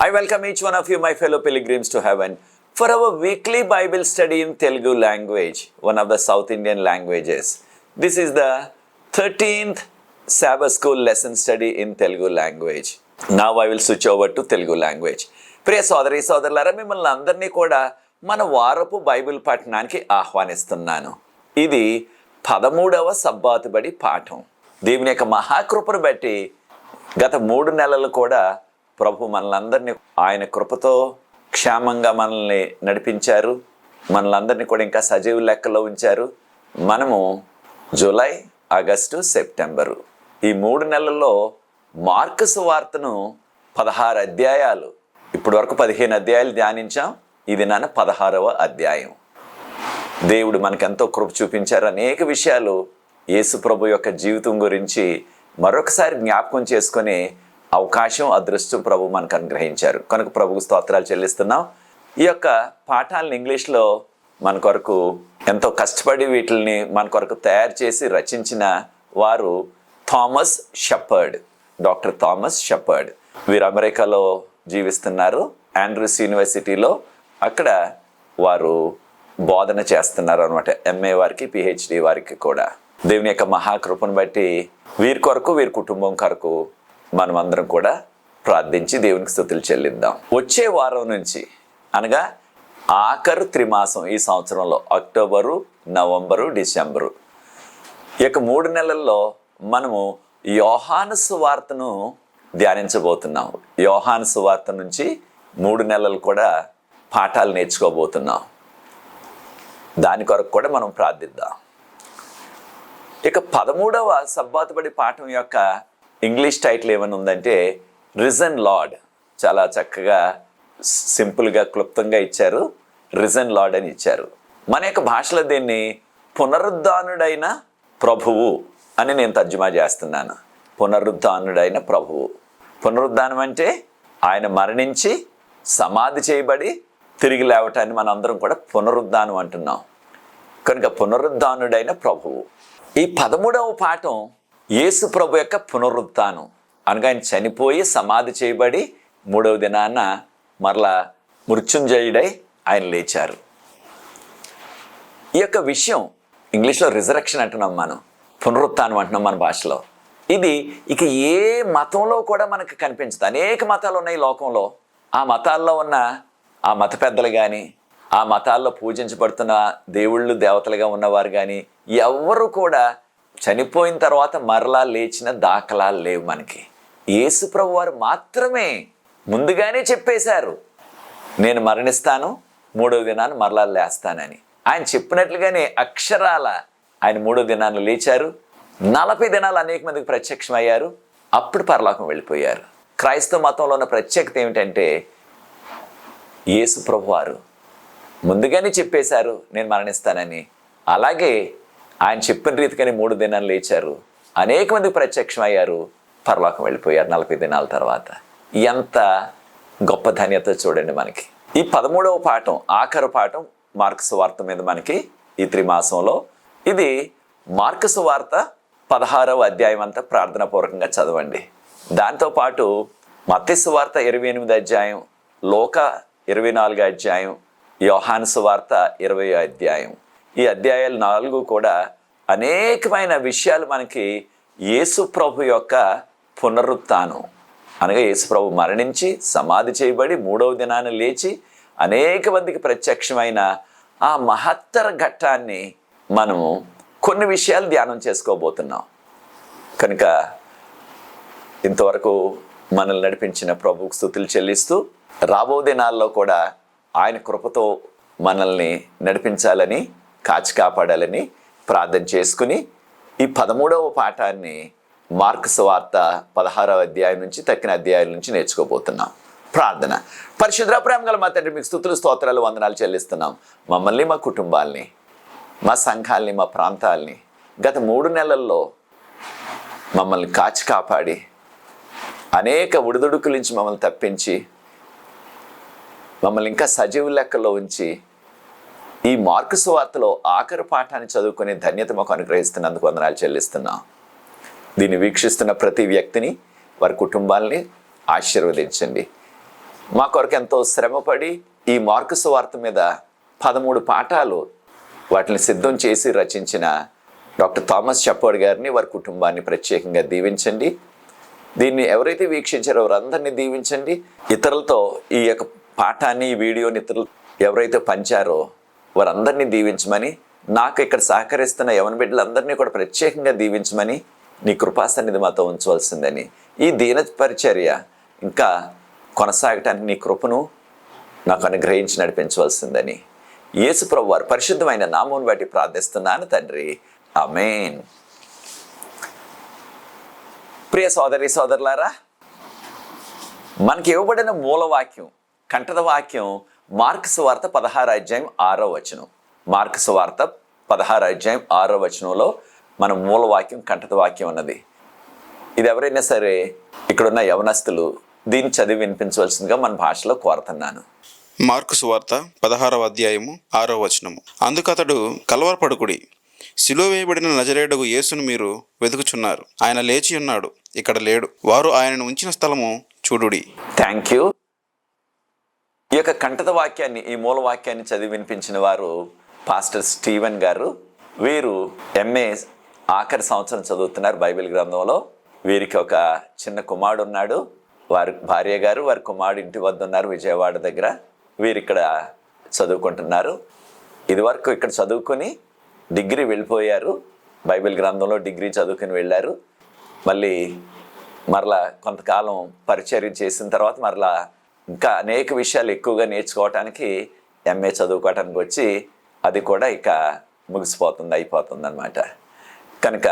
I welcome each one of you, my fellow pilgrims, to heaven for our weekly Bible study in Telugu language, one of the South Indian languages. This is the 13th Sabbath School lesson study in Telugu language. Now I will switch over to Telugu language. ప్రియ సోదరి సోదరులారా, మిమ్మల్ని అందరినీ కూడా మన వారపు Bible పఠనానికి ఆహ్వానిస్తున్నాను. ఇది 13వ సబ్బాతు బడి పాఠం. దేవుని యొక్క మహాకృపను బట్టి గత 3 నెలలు కూడా ప్రభు మనలందరినీ ఆయన కృపతో క్షేమంగా మనల్ని నడిపించారు. మనలందరినీ కూడా ఇంకా సజీవ లెక్కలో ఉంచారు. మనము జూలై, ఆగస్టు, సెప్టెంబరు ఈ 3 నెలల్లో మార్కు సువార్తను 16 అధ్యాయాలు, ఇప్పటి వరకు 15 అధ్యాయాలు ధ్యానించాం. ఇది నాన్న 16వ అధ్యాయం. దేవుడు మనకెంతో కృప చూపించారు. అనేక విషయాలు యేసు ప్రభు యొక్క జీవితం గురించి మరొకసారి జ్ఞాపకం చేసుకునే అవకాశం, అదృష్టం ప్రభు మనకు అనుగ్రహించారు. కనుక ప్రభుకు స్తోత్రాలు చెల్లిస్తున్నాం. ఈ యొక్క పాఠాలను ఇంగ్లీష్లో మన కొరకు ఎంతో కష్టపడి వీటిని మన కొరకు తయారు చేసి రచించిన వారు Thomas shepherd, doctor Thomas shepherd. వీరు అమెరికాలో జీవిస్తున్నారు, ఆండ్రూస్ యూనివర్సిటీలో. అక్కడ వారు బోధన చేస్తున్నారు అనమాట. ఎంఏ వారికి, పిహెచ్డి వారికి కూడా. దేవుని యొక్క మహాకృపను బట్టి వీరి కొరకు, వీరి కుటుంబం కొరకు మనం అందరం కూడా ప్రార్థించి దేవునికి స్తుతులు చెల్లిద్దాం. వచ్చే వారం నుంచి, అనగా ఆఖరు త్రిమాసం ఈ సంవత్సరంలో, అక్టోబరు, నవంబరు, డిసెంబరు, ఈ యొక్క 3 నెలల్లో మనము యోహాను సువార్తను ధ్యానించబోతున్నాం. యోహాను సువార్త నుంచి 3 నెలలు కూడా పాఠాలు నేర్చుకోబోతున్నాం. దాని కొరకు కూడా మనం ప్రార్థిద్దాం. ఇక 13వ సబ్బాతు బడి పాఠం యొక్క ఇంగ్లీష్ టైటిల్ ఏమని ఉందంటే రిజన్ లార్డ్. చాలా చక్కగా, సింపుల్గా, క్లుప్తంగా ఇచ్చారు. రిజన్ లార్డ్ అని ఇచ్చారు. మన యొక్క భాషలో దీన్ని పునరుద్ధానుడైన ప్రభువు అని నేను తర్జుమా చేస్తున్నాను. పునరుద్ధానుడైన ప్రభువు. పునరుద్ధానం అంటే ఆయన మరణించి సమాధి చేయబడి తిరిగి లేవటాన్ని మనం అందరం కూడా పునరుద్ధానం అంటున్నాం. కనుక పునరుద్ధానుడైన ప్రభువు. ఈ 13వ పాఠం యేసు ప్రభు యొక్క పునరుద్ధానం, అనగా ఆయన చనిపోయి సమాధి చేయబడి 3వ దినాన మరలా మృత్యుంజయుడై ఆయన లేచారు. ఈ యొక్క విషయం ఇంగ్లీష్లో రిజరెక్షన్ అంటున్నాం, మనం పునరుత్థానం అంటున్నాం మన భాషలో. ఇది ఇక ఏ మతంలో కూడా మనకు కనిపించదు. అనేక మతాలు ఉన్నాయి లోకంలో. ఆ మతాల్లో ఉన్న ఆ మత పెద్దలు కానీ, ఆ మతాల్లో పూజించబడుతున్న దేవుళ్ళు, దేవతలుగా ఉన్నవారు కానీ ఎవ్వరు కూడా చనిపోయిన తర్వాత మరలా లేచిన దాఖలాలు లేవు మనకి. యేసు ప్రభు వారు మాత్రమే ముందుగానే చెప్పేశారు, నేను మరణిస్తాను, 3వ దినాన్ని మరలా లేస్తానని. ఆయన చెప్పినట్లుగానే అక్షరాల ఆయన 3వ దినాన్ని లేచారు. 40 దినాలు అనేక మందికి ప్రత్యక్షమయ్యారు. అప్పుడు పరలోకం వెళ్ళిపోయారు. క్రైస్తవ మతంలో ఉన్న ప్రత్యేకత ఏమిటంటే యేసు ప్రభు వారు ముందుగానే చెప్పేశారు నేను మరణిస్తానని. అలాగే ఆయన చెప్పిన రీతిగానే 3 దినాలు లేచారు. అనేక మందికి ప్రత్యక్షం అయ్యారు, పరలోకం వెళ్ళిపోయారు 40 దినాల తర్వాత. ఎంత గొప్ప ధన్యత చూడండి మనకి. ఈ 13వ పాఠం, ఆఖరు పాఠం మార్కు సువార్త మీద మనకి ఈ త్రిమాసంలో. ఇది మార్కు సువార్త 16వ అధ్యాయం అంతా ప్రార్థనాపూర్వకంగా చదవండి. దాంతోపాటు మత్తయి సువార్త 28 అధ్యాయం, లూకా 24 అధ్యాయం, యోహాను సువార్త 20 అధ్యాయం. ఈ అధ్యాయాలు 4 కూడా అనేకమైన విషయాలు మనకి యేసు ప్రభు యొక్క పునరుత్థానం, అనగా యేసు ప్రభు మరణించి సమాధి చేయబడి 3వ దినాన్ని లేచి అనేక మందికి ప్రత్యక్షమైన ఆ మహత్తర ఘట్టాన్ని మనము కొన్ని విషయాలు ధ్యానం చేసుకోబోతున్నాం. కనుక ఇంతవరకు మనల్ని నడిపించిన ప్రభువుకు స్తుతులు చెల్లిస్తూ, రాబో దినాల్లో కూడా ఆయన కృపతో మనల్ని నడిపించాలని, కాచి కాపాడాలని ప్రార్థన చేసుకుని ఈ 13వ పాఠాన్ని మార్కు సువార్త 16వ అధ్యాయం నుంచి తక్కిన అధ్యాయాల నుంచి నేర్చుకోబోతున్నాం. ప్రార్థన. పరిశుద్ధ ప్రేమ గల మా తండ్రి, మీకు స్తుతులు, స్తోత్రాలు, వందనాలు చెల్లిస్తున్నాం. మమ్మల్ని, మా కుటుంబాల్ని, మా సంఘాల్ని, మా ప్రాంతాల్ని గత 3 నెలల్లో మమ్మల్ని కాచి కాపాడి అనేక ఒడిదుడుకుల నుంచి మమ్మల్ని తప్పించి మమ్మల్ని ఇంకా సజీవ లెక్కలో ఉంచి ఈ మార్కు సువార్తలో ఆఖరు పాఠాన్ని చదువుకునే ధన్యత మాకు అనుగ్రహిస్తున్నందుకు వందనాలు చెల్లిస్తున్నాం. దీన్ని వీక్షిస్తున్న ప్రతి వ్యక్తిని, వారి కుటుంబాలని ఆశీర్వదించండి. మా కొరకు ఎంతో శ్రమపడి ఈ మార్కు సువార్త మీద 13 పాఠాలు వాటిని సిద్ధం చేసి రచించిన డాక్టర్ థామస్ షెపర్డ్ గారిని, వారి కుటుంబాన్ని ప్రత్యేకంగా దీవించండి. దీన్ని ఎవరైతే వీక్షించారో వారందరినీ దీవించండి. ఇతరులతో ఈ యొక్క పాఠాన్ని, ఈ వీడియోని ఇతరులు ఎవరైతే పంచారో వారందరినీ దీవించమని, నాకు ఇక్కడ సహకరిస్తున్న యవన బిడ్డలందరినీ కూడా ప్రత్యేకంగా దీవించమని, నీ కృపాసన్నిధి మాతో ఉంచవలసిందని, ఈ దీన పరిచర్య ఇంకా కొనసాగటానికి నీ కృపను నాకు అనుగ్రహించి నడిపించవలసిందని యేసు ప్రభువు వారి పరిశుద్ధమైన నామమును బట్టి ప్రార్థిస్తున్నాను తండ్రి. ఆమేన్. ప్రియ సోదరి సోదరులారా, మనకి ఇవ్వబడిన మూలవాక్యం, కంఠద వాక్యం మార్కు సువార్త 16:6. మార్కు సువార్త 16:6 మన మూలవాక్యం, కంఠద వాక్యం ఉన్నది. ఇది ఎవరైనా సరే ఇక్కడున్న యవనస్తులు దీన్ని చదివి వినిపించవలసిందిగా మన భాషలో కోరుతున్నాను. మార్కు సువార్త 16:6. అందుకతడు, కలవరపడుకుడి, సిలువ వేయబడిన నజరేయుడగు యేసును మీరు వెతుకుచున్నారు. ఆయన లేచి ఉన్నాడు, ఇక్కడ లేడు. వారు ఆయనను ఉంచిన స్థలము చూడుడి. Thank you. ఈ యొక్క కంఠద వాక్యాన్ని, ఈ మూల వాక్యాన్ని చదివి వినిపించిన వారు పాస్టర్ స్టీవెన్ గారు. వీరు MA ఆఖరి సంవత్సరం చదువుతున్నారు బైబిల్ గ్రంథంలో. వీరికి ఒక చిన్న కుమారుడు ఉన్నాడు. వారి భార్య గారు, వారి కుమారుడు ఇంటి వద్ద ఉన్నారు విజయవాడ దగ్గర. వీరు ఇక్కడ చదువుకుంటున్నారు. ఇదివరకు ఇక్కడ చదువుకొని డిగ్రీ వెళ్ళిపోయారు. బైబిల్ గ్రంథంలో డిగ్రీ చదువుకుని వెళ్ళారు. మరలా కొంతకాలం పరిచర్య చేసిన తర్వాత మరలా ఇంకా అనేక విషయాలు ఎక్కువగా నేర్చుకోవటానికి MA చదువుకోవటానికి వచ్చి అది కూడా ఇక ముగిసిపోతుంది, అయిపోతుంది అన్నమాట. కనుక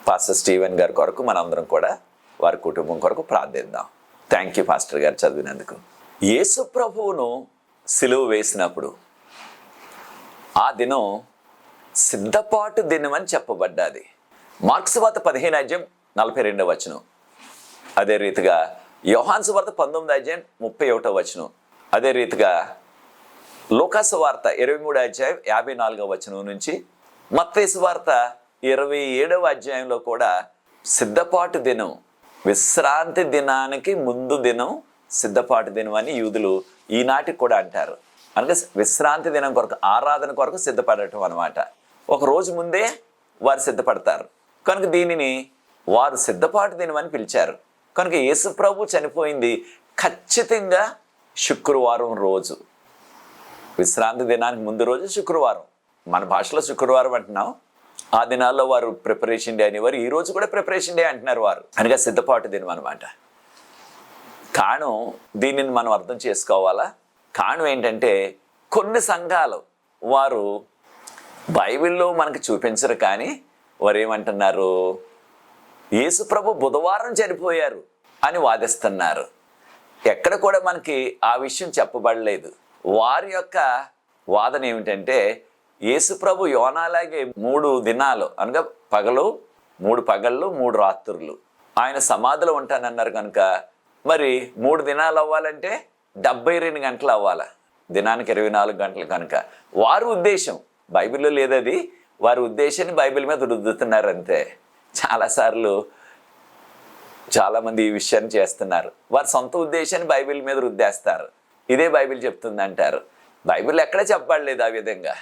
పాస్టర్ స్టీవెన్ గారి కొరకు మనందరం కూడా వారి కుటుంబం కొరకు ప్రార్థిద్దాం. థ్యాంక్ యూ పాస్టర్ గారు చదివినందుకు. యేసు ప్రభువును సిలువ వేసినప్పుడు ఆ దినం సిద్ధపాటు దినం అని చెప్పబడ్డది. మార్కు సువార్త 15:42. అదే రీతిగా యోహాను సువార్త 19:31. అదే రీతిగా లూకా సువార్త 23:54 నుంచి మత్తయి సువార్త 27 కూడా సిద్ధపాటు దినం, విశ్రాంతి దినానికి ముందు దినం సిద్ధపాటు దినం అని యూదులు ఈనాటికి కూడా అంటారు. అనగా విశ్రాంతి దినం కొరకు, ఆరాధన కొరకు సిద్ధపడటం అన్నమాట. ఒక రోజు ముందే వారు సిద్ధపడతారు కనుక దీనిని వారు సిద్ధపాటు దినం అని పిలిచారు. కనుక యేసు ప్రభు చనిపోయింది ఖచ్చితంగా శుక్రవారం రోజు. విశ్రాంతి దినానికి ముందు రోజు శుక్రవారం. మన భాషలో శుక్రవారం అంటున్నాం. ఆ దినాల్లో వారు ప్రిపరేషన్ డే అనేవారు. ఈ రోజు కూడా ప్రిపరేషన్ డే అంటున్నారు వారు. అనగా సిద్ధపాటు దినం అనమాట. కారణం దీనిని మనం అర్థం చేసుకోవాలా. కారణం ఏంటంటే కొన్ని సంఘాలు వారు బైబిల్లో మనకు చూపించరు, కానీ వారు ఏమంటున్నారు, యేసు ప్రభు బుధవారం చనిపోయారు అని వాదిస్తున్నారు. ఎక్కడ కూడా మనకి ఆ విషయం చెప్పబడలేదు. వారి యొక్క వాదన ఏమిటంటే యేసు ప్రభు యోనాలాగే 3 దినాలు అనగా 3 పగళ్ళు 3 రాత్రులు ఆయన సమాధిలో ఉంటానన్నారు. కనుక మరి 3 దినాలు అవ్వాలంటే 72 గంటలు అవ్వాలి, దినానికి 24 గంటలు. కనుక వారి ఉద్దేశం, బైబిల్లో లేదది, వారి ఉద్దేశాన్ని బైబిల్ మీద రుద్దుతున్నారు అంతే. చాలాసార్లు చాలామంది ఈ విషయాన్ని చేస్తున్నారు. వారి సొంత ఉద్దేశాన్ని బైబిల్ మీద రుద్దేస్తారు. ఇదే బైబిల్ చెప్తుంది అంటారు. బైబిల్ ఎక్కడ చెప్పబడలేదు ఆ విధంగా.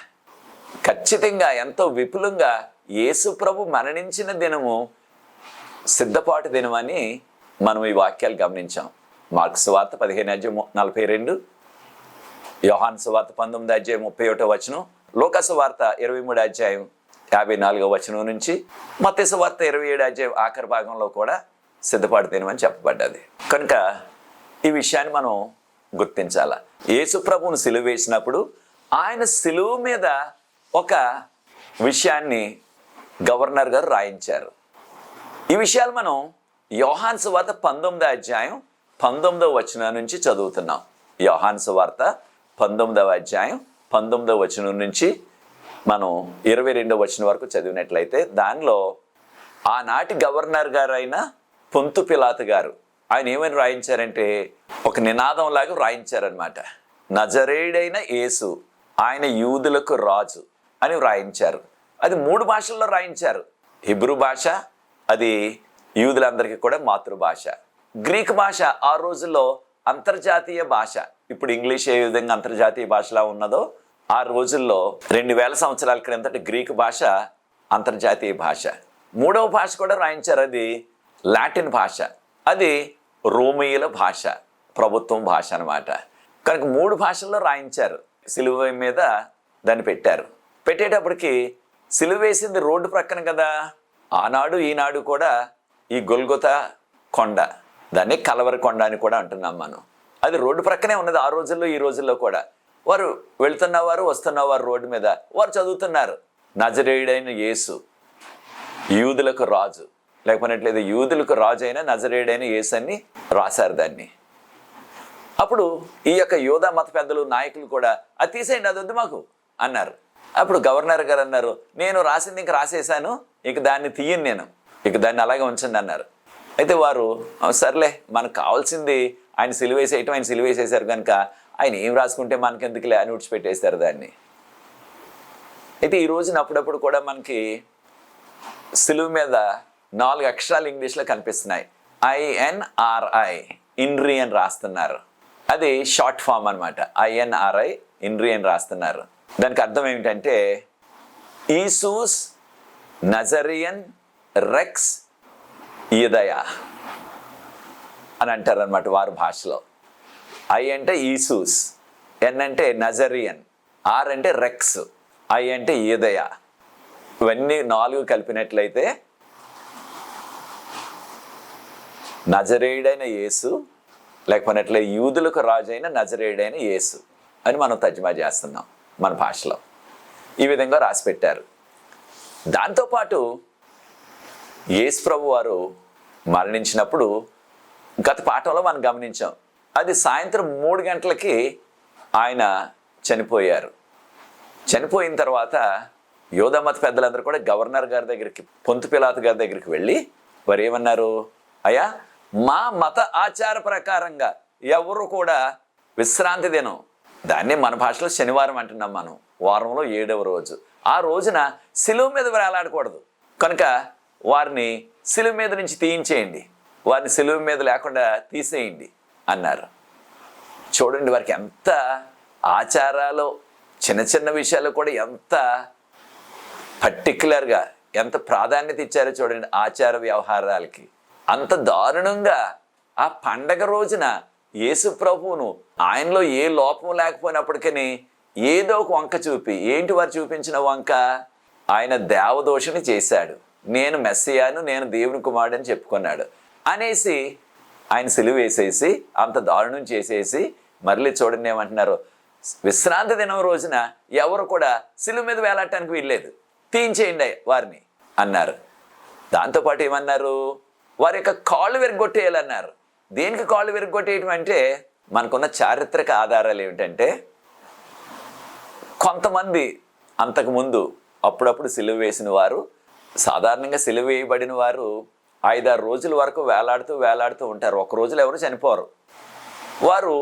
ఖచ్చితంగా ఎంతో విపులంగా యేసు ప్రభు మరణించిన దినము సిద్ధపాటు దినం అని మనం ఈ వాక్యాలు గమనించాం. మార్కు సువార్త 15:42, యోహాను సువార్త 19:31, లూకా సువార్త 23:54 నుంచి మత్తయి సువార్త 27 ఆఖరి భాగంలో కూడా సిద్ధపాటు దినం అని చెప్పబడ్డది. కనుక ఈ విషయాన్ని మనం గుర్తించాల. యేసు ప్రభువును సిలువ వేసినప్పుడు ఆయన సిలువ మీద ఒక విషయాన్ని గవర్నర్ గారు రాయించారు. ఈ విషయాలు మనం యోహాను సువార్త 19:19 నుంచి చదువుతున్నాం. యోహాను సువార్త 19:19 నుంచి మనం 22 వరకు చదివినట్లయితే దానిలో ఆనాటి గవర్నర్ గారు అయిన పొంతు పిలాతు గారు ఆయన ఏమని రాయించారంటే ఒక నినాదం లాగా రాయించారనమాట. నజరేయుడైన యేసు ఆయన యూదులకు రాజు అని రాయించారు. అది 3 భాషల్లో రాయించారు. హిబ్రూ భాష, అది యూదులందరికీ కూడా మాతృభాష. గ్రీక్ భాష ఆ రోజుల్లో అంతర్జాతీయ భాష. ఇప్పుడు ఇంగ్లీష్ ఏ విధంగా అంతర్జాతీయ భాషలా ఉన్నదో ఆ రోజుల్లో 2000 సంవత్సరాల క్రిందట గ్రీకు భాష అంతర్జాతీయ భాష. మూడవ భాష కూడా రాయించారు, అది లాటిన్ భాష. అది రోమియోల భాష, ప్రభుత్వం భాష అన్నమాట. కనుక 3 భాషల్లో రాయించారు. సిలువ మీద దాన్ని పెట్టారు. పెట్టేటప్పటికి సిలువ వేసింది రోడ్డు ప్రక్కన కదా. ఆనాడు ఈనాడు కూడా ఈ గొల్గొతా కొండ, దాన్ని కలవరి కొండ అని కూడా అంటున్నాం మనం. అది రోడ్డు ప్రక్కనే ఉన్నది ఆ రోజుల్లో ఈ రోజుల్లో కూడా. వారు వెళుతున్నవారు వస్తున్నవారు రోడ్డు మీద వారు చదువుతున్నారు, నజరేయుడైన యేసు యూదులకు రాజు, లేకపోయినట్లేదు యూదులకు రాజు అయిన నజరేయుడైన యేసు అని రాశారు దాన్ని. అప్పుడు ఈ యొక్క యోధా మత పెద్దలు నాయకులు కూడా అది తీసేయండి, అది వద్దు మాకు అన్నారు. అప్పుడు గవర్నర్ గారు అన్నారు, నేను రాసింది ఇంక రాసేసాను, ఇక దాన్ని తీయను నేను, ఇక దాన్ని అలాగే ఉంచండి అన్నారు. అయితే వారు సర్లే మనకు కావాల్సింది ఆయన సిలువేసేయటం, ఆయన సిలువేసేసారు కనుక ఆయన ఏం రాసుకుంటే మనకెందుకులే అని విడిచిపెట్టేశారు దాన్ని. అయితే ఈ రోజున అప్పుడప్పుడు కూడా మనకి సిలువ మీద 4 అక్షరాలు ఇంగ్లీష్లో కనిపిస్తున్నాయి. INRI, ఇన్రి అని రాస్తున్నారు. అది షార్ట్ ఫామ్ అనమాట. INRI, ఇన్రి అని రాస్తున్నారు. దానికి అర్థం ఏమిటంటే ఈసూస్ నజరియన్ రెక్స్ యూదయ అని అంటారనమాట వారి భాషలో. I అంటే ఈసూస్, N అంటే నజరియన్, R అంటే రెక్స్, I అంటే యూదయ. ఇవన్నీ 4 కలిపినట్లయితే నజరేయుడైన యేసు, లేకపోయినట్లే యూదులకు రాజు అయిన నజరేయుడైన యేసు అని మనం తర్జుమా చేస్తున్నాం మన భాషలో. ఈ విధంగా రాసి పెట్టారు. దాంతోపాటు యేసు ప్రభు వారు మరణించినప్పుడు గత పాఠంలో మనం గమనించాం, అది సాయంత్రం 3 గంటలకి ఆయన చనిపోయారు. చనిపోయిన తర్వాత యోధా మత పెద్దలందరూ కూడా గవర్నర్ గారి దగ్గరికి, పొంతు పిలాతు గారి దగ్గరికి వెళ్ళి వారు ఏమన్నారు, అయ్యా మా మత ఆచార ప్రకారంగా ఎవరు కూడా విశ్రాంతి దినం, దాన్ని మన భాషలో శనివారం అంటున్నాం మనం, వారంలో 7వ రోజు, ఆ రోజున సిలువ మీద వేలాడకూడదు కనుక వారిని సిలువ మీద నుంచి తీయించేయండి, వారిని సిలువ మీద లేకుండా తీసేయండి అన్నారు. చూడండి వారికి ఎంత ఆచారాలు, చిన్న చిన్న విషయాలు కూడా ఎంత పర్టిక్యులర్గా ఎంత ప్రాధాన్యత ఇచ్చారో చూడండి ఆచార వ్యవహారాలకి. అంత దారుణంగా ఆ పండగ రోజున యేసు ప్రభువును ఆయనలో ఏ లోపం లేకపోయినప్పటికీ ఏదో ఒక వంక చూపి, ఏంటి వారు చూపించిన వంక, ఆయన దేవదోషని చేశాడు, నేను మెస్సియాను, నేను దేవుని కుమారుడని చెప్పుకున్నాడు అనేసి ఆయన సిలువ వేసేసి అంత దారుణం చేసేసి మళ్ళీ చూడండి ఏమంటున్నారు, విశ్రాంతి దినం రోజున ఎవరు కూడా సిలువ మీద వేలాడటానికి వీల్లేదు, తీయించేయండి వారిని అన్నారు. దాంతోపాటు ఏమన్నారు, వారి యొక్క కాళ్ళు విరగొట్టేయాలన్నారు. దేనికి కాళ్ళు విరగొట్టేయటం అంటే మనకున్న చారిత్రక ఆధారాలు ఏమిటంటే, కొంతమంది అంతకుముందు అప్పుడప్పుడు సిలువ వేసిన వారు, సాధారణంగా సిలువ వేయబడిన వారు 5-6 రోజుల వరకు వేలాడుతూ ఉంటారు. ఒక రోజులో ఎవరు చనిపోరు. వారు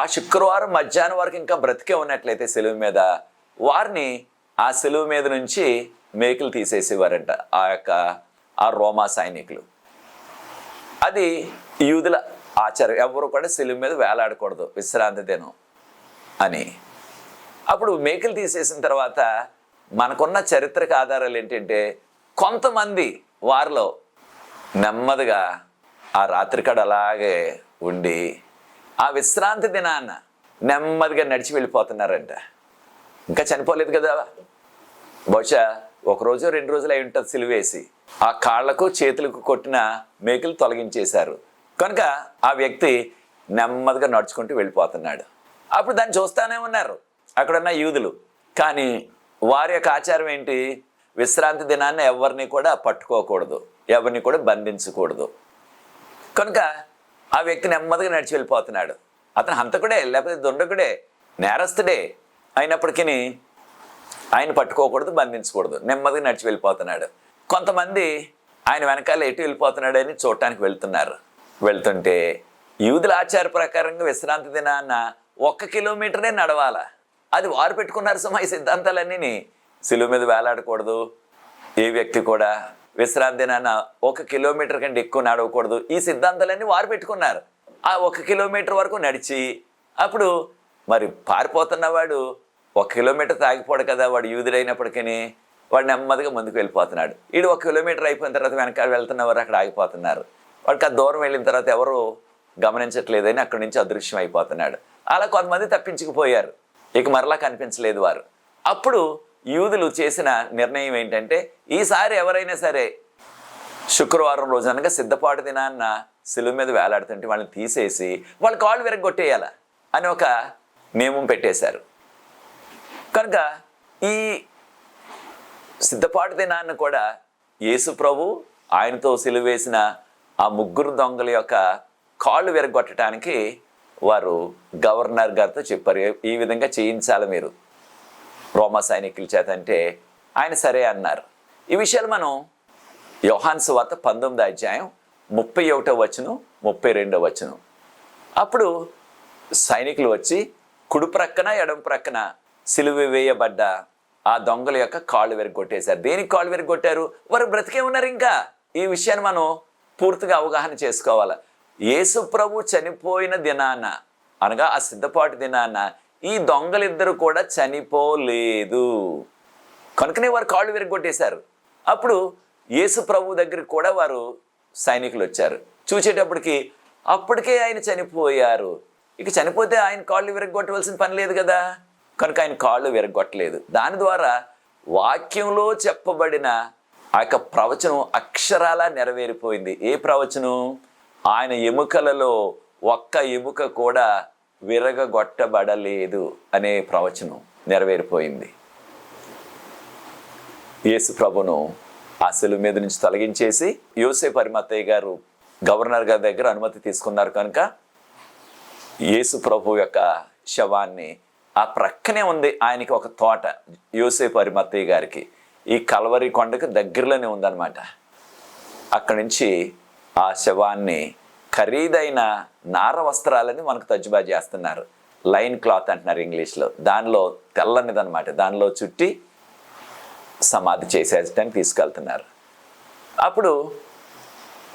ఆ శుక్రవారం మధ్యాహ్నం వరకు ఇంకా బ్రతికే ఉన్నట్లయితే సిలువ మీద, వారిని ఆ సిలువ మీద నుంచి మేకులు తీసేసేవారంట ఆ రోమా సైనికులు. అది యూదుల ఆచారం, ఎవరు కూడా సిలువ మీద వేలాడకూడదు విశ్రాంతి దినం అని. అప్పుడు మేకులు తీసేసిన తర్వాత మనకున్న చరిత్రక ఆధారాలు ఏంటంటే, కొంతమంది వారిలో నెమ్మదిగా ఆ రాత్రికాడ అలాగే ఉండి ఆ విశ్రాంతి దినాన్న నెమ్మదిగా నడిచి వెళ్ళిపోతున్నారంట. ఇంకా చనిపోలేదు కదా, బహుశా 1 రోజు 2 రోజులు అయి ఉంటుంది సిలువేసి. ఆ కాళ్లకు చేతులకు కొట్టిన మేకులు తొలగించేశారు కనుక ఆ వ్యక్తి నెమ్మదిగా నడుచుకుంటూ వెళ్ళిపోతున్నాడు. అప్పుడు దాన్ని చూస్తానే ఉన్నారు అక్కడున్న యూదులు. కానీ వారి యొక్క ఆచారం ఏంటి, విశ్రాంతి దినాన్ని ఎవరిని కూడా పట్టుకోకూడదు, ఎవరిని కూడా బంధించకూడదు. కనుక ఆ వ్యక్తి నెమ్మదిగా నడిచి వెళ్ళిపోతున్నాడు. అతను హంతకుడే, లేకపోతే దుండకుడే, నేరస్తుడే అయినప్పటికీ ఆయన పట్టుకోకూడదు, బంధించకూడదు, నెమ్మదిగా నడిచి వెళ్ళిపోతున్నాడు. కొంతమంది ఆయన వెనకాల ఎటు వెళ్ళిపోతున్నాడని చూడటానికి వెళ్తున్నారు. వెళ్తుంటే యూదుల ఆచార ప్రకారంగా విశ్రాంతి దినాన్న 1 కిలోమీటరే నడవాల. అది వారు పెట్టుకున్నారు సుమా ఈ సిద్ధాంతాలన్నీ. సిలువ మీద వేలాడకూడదు, ఏ వ్యక్తి కూడా విశ్రాంతి దినాన్న 1 కిలోమీటర్ కంటే ఎక్కువ నడవకూడదు, ఈ సిద్ధాంతాలన్నీ వారు పెట్టుకున్నారు. ఆ 1 కిలోమీటర్ వరకు నడిచి, అప్పుడు మరి పారిపోతున్నవాడు 1 కిలోమీటర్ తాగిపోడు కదా, వాడు యూదుడైనప్పటికీ వాడు నెమ్మదిగా ముందుకు వెళ్ళిపోతున్నాడు. వీడు 1 కిలోమీటర్ అయిపోయిన తర్వాత వెనకాల వెళ్తున్నవారు అక్కడ ఆగిపోతున్నారు. వాడికి ఆ దూరం వెళ్ళిన తర్వాత ఎవరు గమనించట్లేదని అక్కడి నుంచి అదృశ్యం అయిపోతున్నాడు. అలా కొంతమంది తప్పించుకుపోయారు, ఇక మరలా కనిపించలేదు వారు. అప్పుడు యూదులు చేసిన నిర్ణయం ఏంటంటే, ఈసారి ఎవరైనా సరే శుక్రవారం రోజు అనగా సిద్ధపాటు దినాన్న శిలువ మీద వేలాడుతుంటే వాళ్ళని తీసేసి వాళ్ళ కాళ్ళు విరగొట్టేయాల అని ఒక నియమం పెట్టేశారు. కనుక ఈ సిద్ధపాటు దినాన్ని కూడా యేసు ప్రభు ఆయనతో సిలువ వేసిన ఆ 3 దొంగల యొక్క కాళ్ళు విరగొట్టడానికి వారు గవర్నర్ గారితో చెప్పారు, ఈ విధంగా చేయించాలి మీరు రోమా సైనికుల చేత. అంటే ఆయన సరే అన్నారు. ఈ విషయాలు మనం యోహాను సువార్త 19వ అధ్యాయం 31వ వచనం 32వ వచనం. అప్పుడు సైనికులు వచ్చి కుడి ప్రక్కన ఎడమ ప్రక్కన సిలువ వేయబడ్డ ఆ దొంగల యొక్క కాళ్ళు విరగొట్టేశారు. దేనికి కాళ్ళు విరగొట్టారు? వారు బ్రతికే ఉన్నారు. ఇంకా ఈ విషయాన్ని మనం పూర్తిగా అవగాహన చేసుకోవాలి. యేసు ప్రభు చనిపోయిన దినాన అనగా ఆ సిద్ధపాటు దినాన ఈ దొంగలిద్దరూ కూడా చనిపోలేదు, కనుకనే వారు కాళ్ళు విరగొట్టేశారు. అప్పుడు యేసు ప్రభు దగ్గరికి కూడా వారు సైనికులు వచ్చారు. చూసేటప్పటికి అప్పటికే ఆయన చనిపోయారు. ఇక చనిపోతే ఆయన కాళ్ళు విరగొట్టవలసిన పని లేదు కదా, కనుక ఆయన కాళ్ళు విరగొట్టలేదు. దాని ద్వారా వాక్యంలో చెప్పబడిన ఆ యొక్క ప్రవచనం అక్షరాలా నెరవేరిపోయింది. ఏ ప్రవచనం? ఆయన ఎముకలలో ఒక్క ఎముక కూడా విరగొట్టబడలేదు అనే ప్రవచనం నెరవేరిపోయింది. యేసు ప్రభును ఆ శిలువ మీద నుంచి తొలగించేసి యోసేపు అరిమత్తయ్య గారు గవర్నర్ గారి దగ్గర అనుమతి తీసుకున్నారు. కనుక యేసు ప్రభు యొక్క శవాన్ని ఆ ప్రక్కనే ఉంది ఆయనకి ఒక తోట, యోసేపు అరిమత్తయ్య గారికి ఈ కల్వరి కొండకు దగ్గరలోనే ఉందన్నమాట. అక్కడి నుంచి ఆ శవాన్ని ఖరీదైన నార వస్త్రాలని మనకు తజ్జుబా చేస్తున్నారు, లైన్ క్లాత్ అంటున్నారు ఇంగ్లీష్లో. దానిలో తెల్లనిదన్నమాట, దానిలో చుట్టి సమాధి చేసేయడానికి తీసుకెళ్తున్నారు. అప్పుడు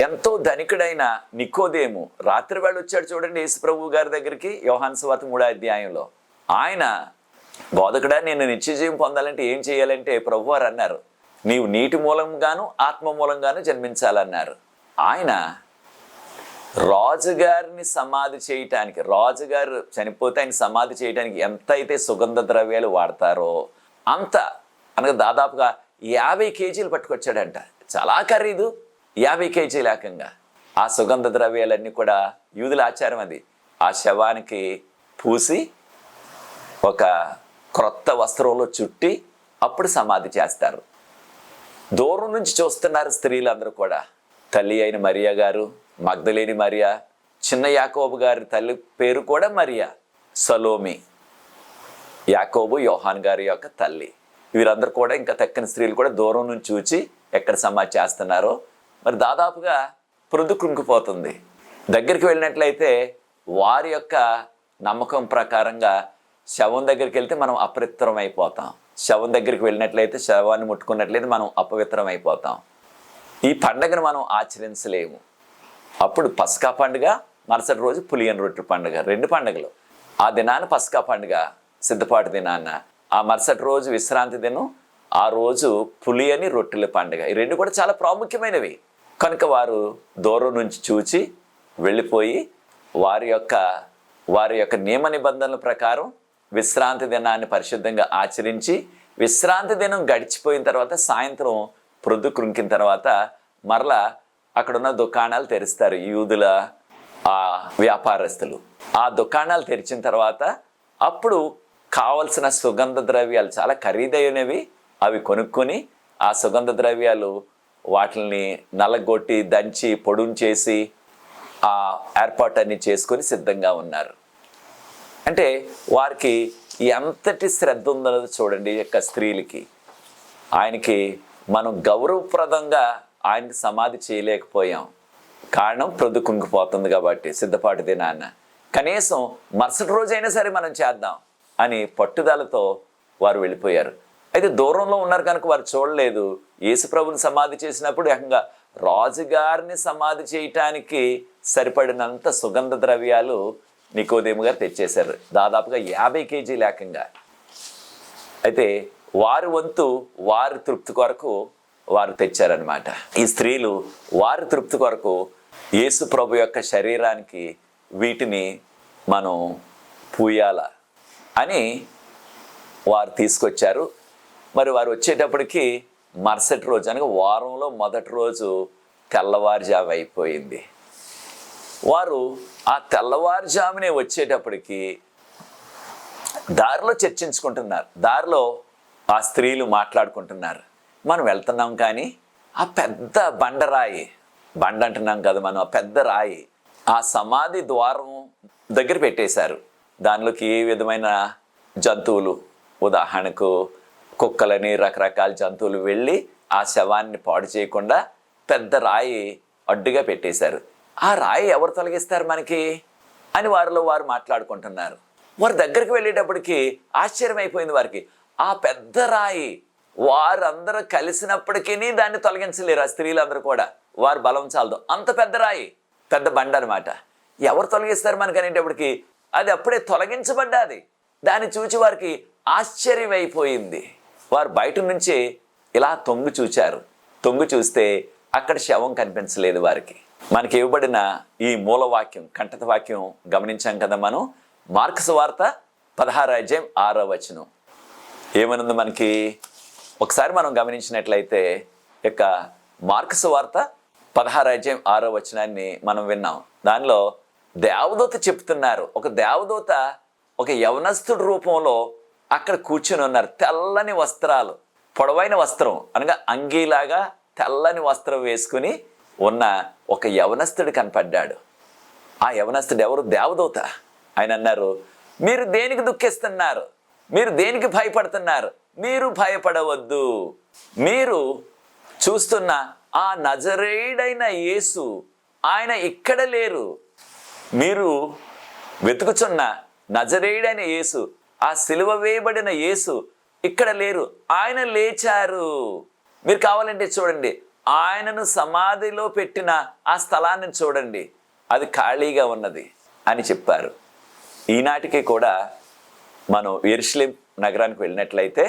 ఎంతో ధనికుడైన నికోదేము రాత్రి వేళ వచ్చాడు చూడండి యేసు ప్రభు గారి దగ్గరికి, యోహాను సువార్త 3వ అధ్యాయంలో. ఆయన, బోధకుడా నేను నిత్యజీవం పొందాలంటే ఏం చేయాలంటే ప్రభు వారు అన్నారు, నీవు నీటి మూలంగాను ఆత్మ మూలంగాను జన్మించాలన్నారు. ఆయన రాజుగారిని సమాధి చేయటానికి, రాజుగారు చనిపోతే ఆయన సమాధి చేయడానికి ఎంత అయితే సుగంధ ద్రవ్యాలు వాడతారో అంత, అనగా దాదాపుగా 50 కేజీలు పట్టుకొచ్చాడంట. చాలా ఖరీదు, 50 కేజీలు ఏకంగా. ఆ సుగంధ ద్రవ్యాలన్నీ కూడా యూదుల ఆచారం అది. ఆ శవానికి పూసి ఒక క్రొత్త వస్త్రంలో చుట్టి అప్పుడు సమాధి చేస్తారు. దూరం నుంచి చూస్తున్నారు స్త్రీలందరూ కూడా. తల్లి అయిన మరియా గారు, మగ్దలేని మరియా, చిన్న యాకోబు గారి తల్లి పేరు కూడా మరియా, సలోమి, యాకోబు యోహాన్ గారి యొక్క తల్లి. వీరందరూ కూడా, ఇంకా తక్కిన స్త్రీలు కూడా దూరం నుంచి చూచి ఎక్కడ సమాధి చేస్తున్నారో మరి దాదాపుగా ప్రొద్దు కృంగిపోతుంది. దగ్గరికి వెళ్ళినట్లయితే వారి యొక్క నమ్మకం ప్రకారంగా శవం దగ్గరికి వెళ్తే మనం అపవిత్రం అయిపోతాం, శవం దగ్గరికి వెళ్ళినట్లయితే, శవాన్ని ముట్టుకున్నట్లయితే మనం అపవిత్రం అయిపోతాం. ఈ పండుగను మనం ఆచరించలేము. అప్పుడు పస్కా పండుగ, మరుసటి రోజు పులియని రొట్టె పండుగ, 2 పండుగలు. ఆ దినాన పస్కా పండుగ సిద్ధపాటు దినాన్న, ఆ మరుసటి రోజు విశ్రాంతి దినం, ఆ రోజు పులియని రొట్టెల పండుగ. ఈ 2 కూడా చాలా ప్రాముఖ్యమైనవి. కనుక వారు దూరం నుంచి చూచి వెళ్ళిపోయి వారి యొక్క నియమ నిబంధనల ప్రకారం విశ్రాంతి దినాన్ని పరిశుద్ధంగా ఆచరించి, విశ్రాంతి దినం గడిచిపోయిన తర్వాత సాయంత్రం ప్రొద్దు కృంకిన తర్వాత మరలా అక్కడున్న దుకాణాలు తెరుస్తారు యూదుల ఆ వ్యాపారస్తులు. ఆ దుకాణాలు తెరిచిన తర్వాత అప్పుడు కావలసిన సుగంధ ద్రవ్యాలు, చాలా ఖరీదైనవి, అవి కొనుక్కొని ఆ సుగంధ ద్రవ్యాలు వాటిని నలగొట్టి దంచి పొడుంచేసి ఆ ఏర్పాటన్ని చేసుకొని సిద్ధంగా ఉన్నారు. అంటే వారికి ఎంతటి శ్రద్ధ ఉందో చూడండి యొక్క స్త్రీలకి. ఆయనకి మనం గౌరవప్రదంగా ఆయనకి సమాధి చేయలేకపోయాం, కారణం ప్రొద్దు కుంగిపోతుంది కాబట్టి సిద్ధపాటు దినాన్న. కనీసం మరుసటి రోజైనా సరే మనం చేద్దాం అని పట్టుదలతో వారు వెళ్ళిపోయారు. అయితే దూరంలో ఉన్నారు కనుక వారు చూడలేదు. యేసు ప్రభుని సమాధి చేసినప్పుడు ఏకంగా రాజుగారిని సమాధి చేయటానికి సరిపడినంత సుగంధ ద్రవ్యాలు నికోదేము గారు తెచ్చేశారు, దాదాపుగా 50 కేజీలు ఏకంగా. అయితే వారి వంతు వారి తృప్తి కొరకు వారు తెచ్చారనమాట. ఈ స్త్రీలు వారి తృప్తి కొరకు యేసు ప్రభు యొక్క శరీరానికి వీటిని మనం పూయాల అని వారు తీసుకొచ్చారు. మరి వారు వచ్చేటప్పటికి మరుసటి రోజు అనగా వారంలో మొదటి రోజు తెల్లవారుజాము అయిపోయింది. వారు ఆ తెల్లవారుజామునే వచ్చేటప్పటికి దారిలో చర్చించుకుంటున్నారు. దారిలో ఆ స్త్రీలు మాట్లాడుకుంటున్నారు, మనం వెళ్తున్నాం కానీ ఆ పెద్ద బండరాయి, బండ అంటున్నాం కదా మనం, ఆ పెద్ద రాయి ఆ సమాధి ద్వారం దగ్గర పెట్టేశారు. దానిలోకి ఏ విధమైన జంతువులు, ఉదాహరణకు కుక్కలని, రకరకాల జంతువులు వెళ్ళి ఆ శవాన్ని పాడు చేయకుండా పెద్ద రాయి అడ్డుగా పెట్టేశారు. ఆ రాయి ఎవరు తొలగిస్తారు మనకి అని వారిలో వారు మాట్లాడుకుంటున్నారు. వారి దగ్గరికి వెళ్ళేటప్పటికి ఆశ్చర్యం అయిపోయింది వారికి. ఆ పెద్ద రాయి వారందరూ కలిసినప్పటికీ దాన్ని తొలగించలేరు. ఆ స్త్రీలందరూ కూడా వారు బలం చాలదు, అంత పెద్ద రాయి, పెద్ద బండ అనమాట. ఎవరు తొలగిస్తారు మనకి అనేటప్పటికి అది అప్పుడే తొలగించబడ్డాది. దాన్ని చూచి వారికి ఆశ్చర్యం అయిపోయింది. వారు బయట నుంచి ఇలా తొంగి చూచారు. తొంగి చూస్తే అక్కడ శవం కనిపించలేదు వారికి. మనకి ఇవ్వబడిన ఈ మూలవాక్యం, కంఠత వాక్యం గమనించాం కదా మనం. మార్కు సువార్త 16:6 ఏమనుంది మనకి? ఒకసారి మనం గమనించినట్లయితే ఇక మార్కు సువార్త 16:6 మనం విన్నాం. దానిలో దేవదూత చెప్తున్నారు. ఒక దేవదూత ఒక యవనస్తుడి రూపంలో అక్కడ కూర్చుని ఉన్నారు. తెల్లని వస్త్రాలు, పొడవైన వస్త్రం అనగా అంగీలాగా తెల్లని వస్త్రం వేసుకుని ఉన్న ఒక యవనస్తుడు కనపడ్డాడు. ఆ యవనస్తుడు ఎవరు? దేవదూత. ఆయన అన్నారు, మీరు దేనికి దుఃఖిస్తున్నారు? మీరు దేనికి భయపడుతున్నారు? మీరు భయపడవద్దు. మీరు చూస్తున్న ఆ నజరేయుడైన యేసు ఆయన ఇక్కడ లేరు. మీరు వెతుకుచున్న నజరేయుడైన యేసు, ఆ సిలువ వేయబడిన యేసు ఇక్కడ లేరు, ఆయన లేచారు. మీరు కావాలంటే చూడండి, ఆయనను సమాధిలో పెట్టిన ఆ స్థలాన్ని చూడండి, అది ఖాళీగా ఉన్నది అని చెప్పారు. ఈనాటికి కూడా మనం యెరూషలేం నగరానికి వెళ్ళినట్లయితే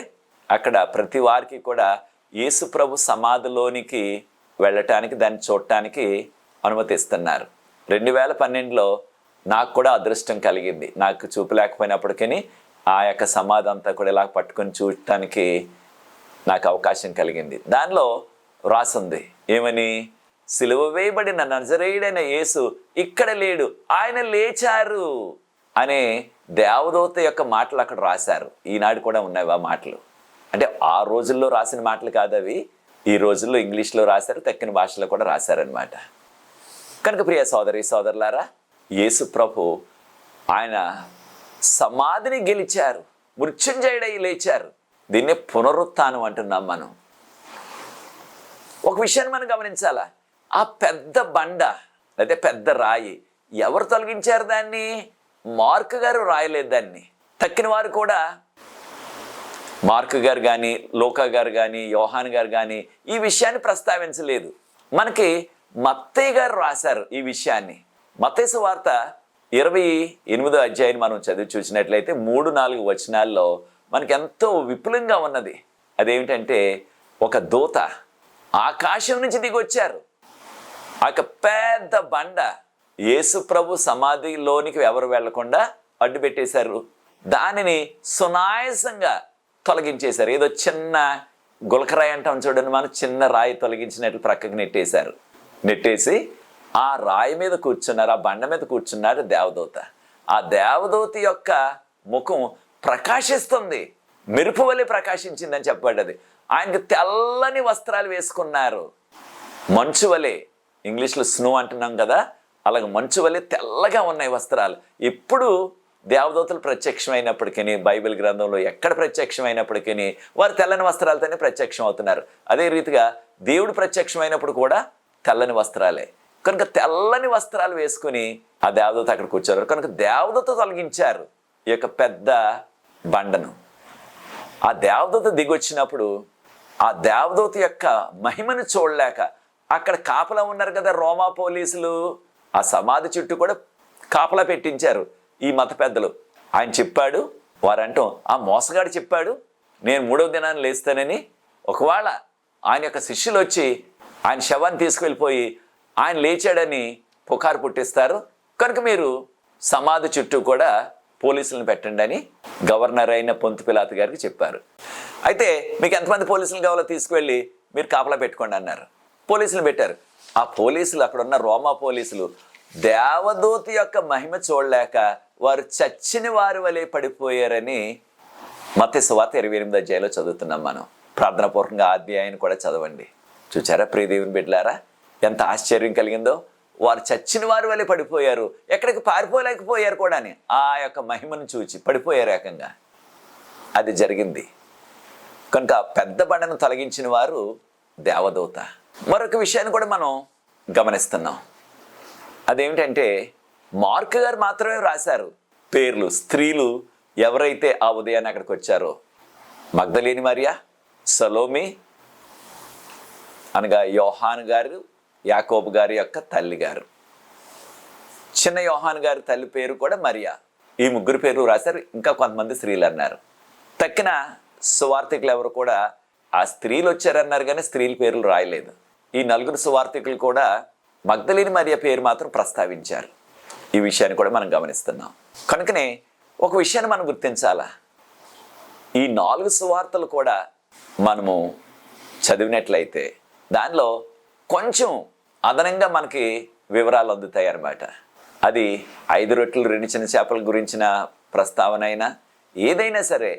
అక్కడ ప్రతి వారికి కూడా యేసు ప్రభు సమాధిలోనికి వెళ్ళటానికి, దాన్ని చూడటానికి అనుమతిస్తున్నారు. 2012లో నాకు కూడా అదృష్టం కలిగింది. నాకు చూపు లేకపోయినప్పటికీ ఆ యొక్క సమాధి అంతా కూడా ఇలా పట్టుకొని చూడటానికి నాకు అవకాశం కలిగింది. దానిలో రాసుంది ఏమని? సిలువ వేయబడిన నజరేయుడైన యేసు ఇక్కడ లేడు, ఆయన లేచారు అనే దేవదూత యొక్క మాటలు అక్కడ రాశారు. ఈనాడు కూడా ఉన్నాయి ఆ మాటలు. అంటే ఆ రోజుల్లో రాసిన మాటలు కాదు అవి, ఈ రోజుల్లో ఇంగ్లీష్లో రాశారు, తక్కిన భాషలో కూడా రాశారనమాట. కనుక ప్రియ సోదరి సోదరులారా, యేసు ప్రభు ఆయన సమాధిని గెలిచారు, మృత్యుంజయుడై లేచారు. దీన్నే పునరుత్థానం అంటున్నాం మనం. ఒక విషయాన్ని మనం గమనించాలా, ఆ పెద్ద బండ లేదా పెద్ద రాయి ఎవరు తొలగించారు? దాన్ని మార్కు గారు రాయలేదు. దాన్ని తక్కిన వారు కూడా, మార్కు గారు కానీ, లూకా గారు కానీ, యోహాన్ గారు కానీ ఈ విషయాన్ని ప్రస్తావించలేదు. మనకి మత్తయి గారు రాశారు ఈ విషయాన్ని. మత్తయి సువార్త 28 మనం చదివి చూసినట్లయితే 3-4 వచనాల్లో మనకి ఎంతో విపులంగా ఉన్నది. అదేమిటంటే, ఒక దూత ఆకాశం నుంచి దిగొచ్చారు. ఆ పెద్ద బండ యేసు ప్రభు సమాధిలోనికి ఎవరు వెళ్లకుండా అడ్డు పెట్టేశారు. దానిని సునాయాసంగా తొలగించేశారు. ఏదో చిన్న గులకరాయి అంటాం చూడండి, మనం చిన్న రాయి తొలగించినట్లు ప్రక్కకి నెట్టేశారు. నెట్టేసి ఆ రాయి మీద కూర్చున్నారు, ఆ బండ మీద కూర్చున్నారు దేవదూత. ఆ దేవదూత యొక్క ముఖం ప్రకాశిస్తుంది, మెరుపు వలె ప్రకాశించిందని చెప్పబడ్డది. ఆయనకి తెల్లని వస్త్రాలు వేసుకున్నారు, మంచు వలె. ఇంగ్లీష్లో స్నో అంటున్నాం కదా, అలాగే మంచు వలె తెల్లగా ఉన్నాయి వస్త్రాలు. ఎప్పుడు దేవదూతలు ప్రత్యక్షమైనప్పటికీ, బైబిల్ గ్రంథంలో ఎక్కడ ప్రత్యక్షమైనప్పటికీ వారు తెల్లని వస్త్రాలతోనే ప్రత్యక్షం అవుతున్నారు. అదే రీతిగా దేవుడు ప్రత్యక్షమైనప్పుడు కూడా తెల్లని వస్త్రాలే. కనుక తెల్లని వస్త్రాలు వేసుకుని ఆ దేవదూత అక్కడ కూర్చోరు. కనుక దేవదూత తొలగించారు ఈ యొక్క పెద్ద బండను. ఆ దేవదూత దిగొచ్చినప్పుడు ఆ దేవదూత యొక్క మహిమను చూడలేక అక్కడ కాపలా ఉన్నారు కదా రోమా పోలీసులు, ఆ సమాధి చుట్టూ కూడా కాపలా పెట్టించారు ఈ మత పెద్దలు. ఆయన చెప్పాడు, వారంటాం ఆ మోసగాడు చెప్పాడు నేను 3వ దినాన్ని లేస్తానని. ఒకవేళ ఆయన యొక్క శిష్యులు వచ్చి ఆయన శవాన్ని తీసుకువెళ్ళిపోయి ఆయన లేచాడని పుకారు పుట్టిస్తారు, కనుక మీరు సమాధి చుట్టూ కూడా పోలీసులను పెట్టండి అని గవర్నర్ అయిన పొంతు పిలాతు గారికి చెప్పారు. అయితే మీకు ఎంతమంది పోలీసులు కావాలో తీసుకువెళ్ళి మీరు కాపలా పెట్టుకోండి అన్నారు. పోలీసులు పెట్టారు. ఆ పోలీసులు, అక్కడ ఉన్న రోమా పోలీసులు దేవదూత యొక్క మహిమ చూడలేక వారు చచ్చిన వారి వలె పడిపోయారని మత్తయి సువార్త 28వ అధ్యాయంలో చదువుతున్నాం మనం. ప్రార్థనాపూర్వకంగా ఆ అధ్యాయాన్ని కూడా చదవండి. చూచారా ప్రియ దేవుని బిడ్డలారా, ఎంత ఆశ్చర్యం కలిగిందో. వారు చచ్చిన వారి వలె పడిపోయారు, ఎక్కడికి పారిపోలేకపోయారు కూడా అని. ఆ యొక్క మహిమను చూచి పడిపోయారు ఏకంగా. అది జరిగింది. కనుక పెద్ద బండను తొలగించిన వారు దేవదూత. మరొక విషయాన్ని కూడా మనం గమనిస్తున్నాం. అదేమిటంటే మార్కు గారు మాత్రమే రాశారు పేర్లు. స్త్రీలు ఎవరైతే ఆ ఉదయాన్ని అక్కడికి వచ్చారో, మగ్దలేని మరియా, సలోమి అనగా యోహాను గారు, యాకోబు గారి యొక్క తల్లి గారు, చిన్న యోహాను గారి తల్లి పేరు కూడా మరియా. ఈ ముగ్గురు పేర్లు రాశారు. ఇంకా కొంతమంది స్త్రీలు అన్నారు. తక్కిన సువార్థికులు ఎవరు కూడా ఆ స్త్రీలు వచ్చారన్నారు కానీ స్త్రీల పేర్లు రాయలేదు. ఈ 4 సువార్థికులు కూడా మగ్దలేని మరియ పేరు మాత్రం ప్రస్తావించారు. ఈ విషయాన్ని కూడా మనం గమనిస్తున్నాం. కనుకనే ఒక విషయాన్ని మనం గుర్తించాలా, ఈ 4 సువార్తలు కూడా మనము చదివినట్లయితే దానిలో కొంచెం అదనంగా మనకి వివరాలు అందుతాయి అన్నమాట. అది 5 రొట్టెలు 2 చిన్న చేపల గురించిన ప్రస్తావన అయినా ఏదైనా సరే,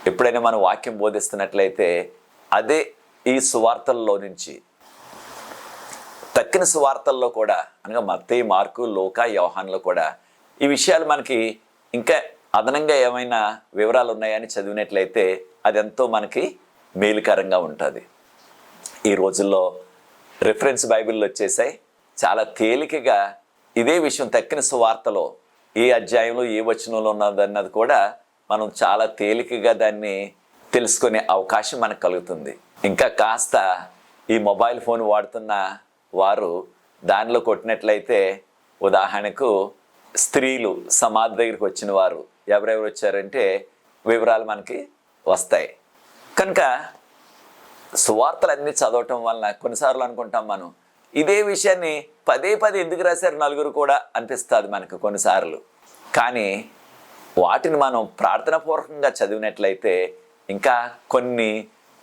ఎప్పుడైనా మనం వాక్యం బోధిస్తున్నట్లయితే అదే ఈ సువార్తల్లో నుంచి తక్కిన సువార్తల్లో కూడా, అనగా మత్తయి, మార్కు, లూకా, యోహానులో కూడా ఈ విషయాలు మనకి ఇంకా అదనంగా ఏమైనా వివరాలు ఉన్నాయని చదివినట్లయితే అది ఎంతో మనకి మేలుకరంగా ఉంటుంది. ఈ రోజుల్లో రిఫరెన్స్ బైబిల్లో వచ్చేసాయి. చాలా తేలికగా ఇదే విషయం తక్కిన సువార్తలో ఏ అధ్యాయంలో ఏ వచనంలో ఉన్నదన్నది కూడా మనం చాలా తేలికగా దాన్ని తెలుసుకునే అవకాశం మనకు కలుగుతుంది. ఇంకా కాస్త ఈ మొబైల్ ఫోన్ వాడుతున్న వారు దానిలో కొట్టినట్లయితే, ఉదాహరణకు స్త్రీలు సమాధి దగ్గరికి వచ్చిన వారు ఎవరెవరు వచ్చారంటే వివరాలు మనకి వస్తాయి. కనుక సువార్తలన్నీ చదవటం వలన కొన్నిసార్లు అనుకుంటాం మనం, ఇదే విషయాన్ని పదే ఎందుకు రాశారు 4 కూడా అనిపిస్తుంది మనకు కొన్నిసార్లు. కానీ వాటిని మనం ప్రార్థనాపూర్వకంగా చదివినట్లయితే ఇంకా కొన్ని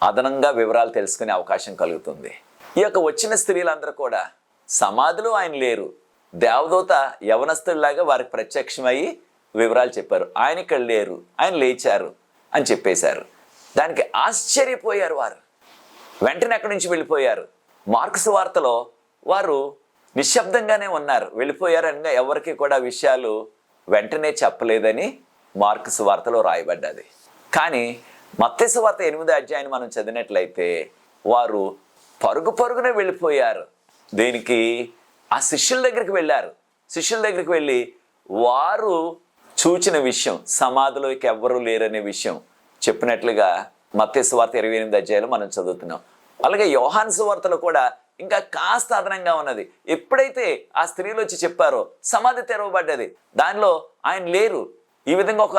అదనంగా వివరాలు తెలుసుకునే అవకాశం కలుగుతుంది. ఈ యొక్క వచ్చిన స్త్రీలందరూ కూడా సమాధిలో ఆయన లేరు, దేవదూత యవనస్తుడిలాగా వారికి ప్రత్యక్షమయ్యి వివరాలు చెప్పారు. ఆయన ఇక్కడ లేరు, ఆయన లేచారు అని చెప్పేశారు. దానికి ఆశ్చర్యపోయారు వారు. వెంటనే అక్కడి నుంచి వెళ్ళిపోయారు. మార్కు సువార్తలో వారు నిశ్శబ్దంగానే ఉన్నారు, వెళ్ళిపోయారు అనగా ఎవరికి కూడా విషయాలు వెంటనే చెప్పలేదని మార్కు సువార్తలో రాయబడ్డది. కానీ మత్తయి సువార్త 8వ అధ్యాయాన్ని మనం చదివినట్లయితే వారు పరుగున వెళ్ళిపోయారు. దేనికి? ఆ శిష్యుల దగ్గరికి వెళ్ళారు. శిష్యుల దగ్గరికి వెళ్ళి వారు చూచిన విషయం, సమాధిలోకి ఎవ్వరూ లేరనే విషయం చెప్పినట్లుగా మత్తయి సువార్త 28వ అధ్యాయంలో మనం చదువుతున్నాం. అలాగే యోహాను సువార్తలో కూడా ఇంకా కాస్త అదనంగా ఉన్నది. ఎప్పుడైతే ఆ స్త్రీలు వచ్చి చెప్పారో సమాధి తెరవబడ్డది, దానిలో ఆయన లేరు. ఈ విధంగా ఒక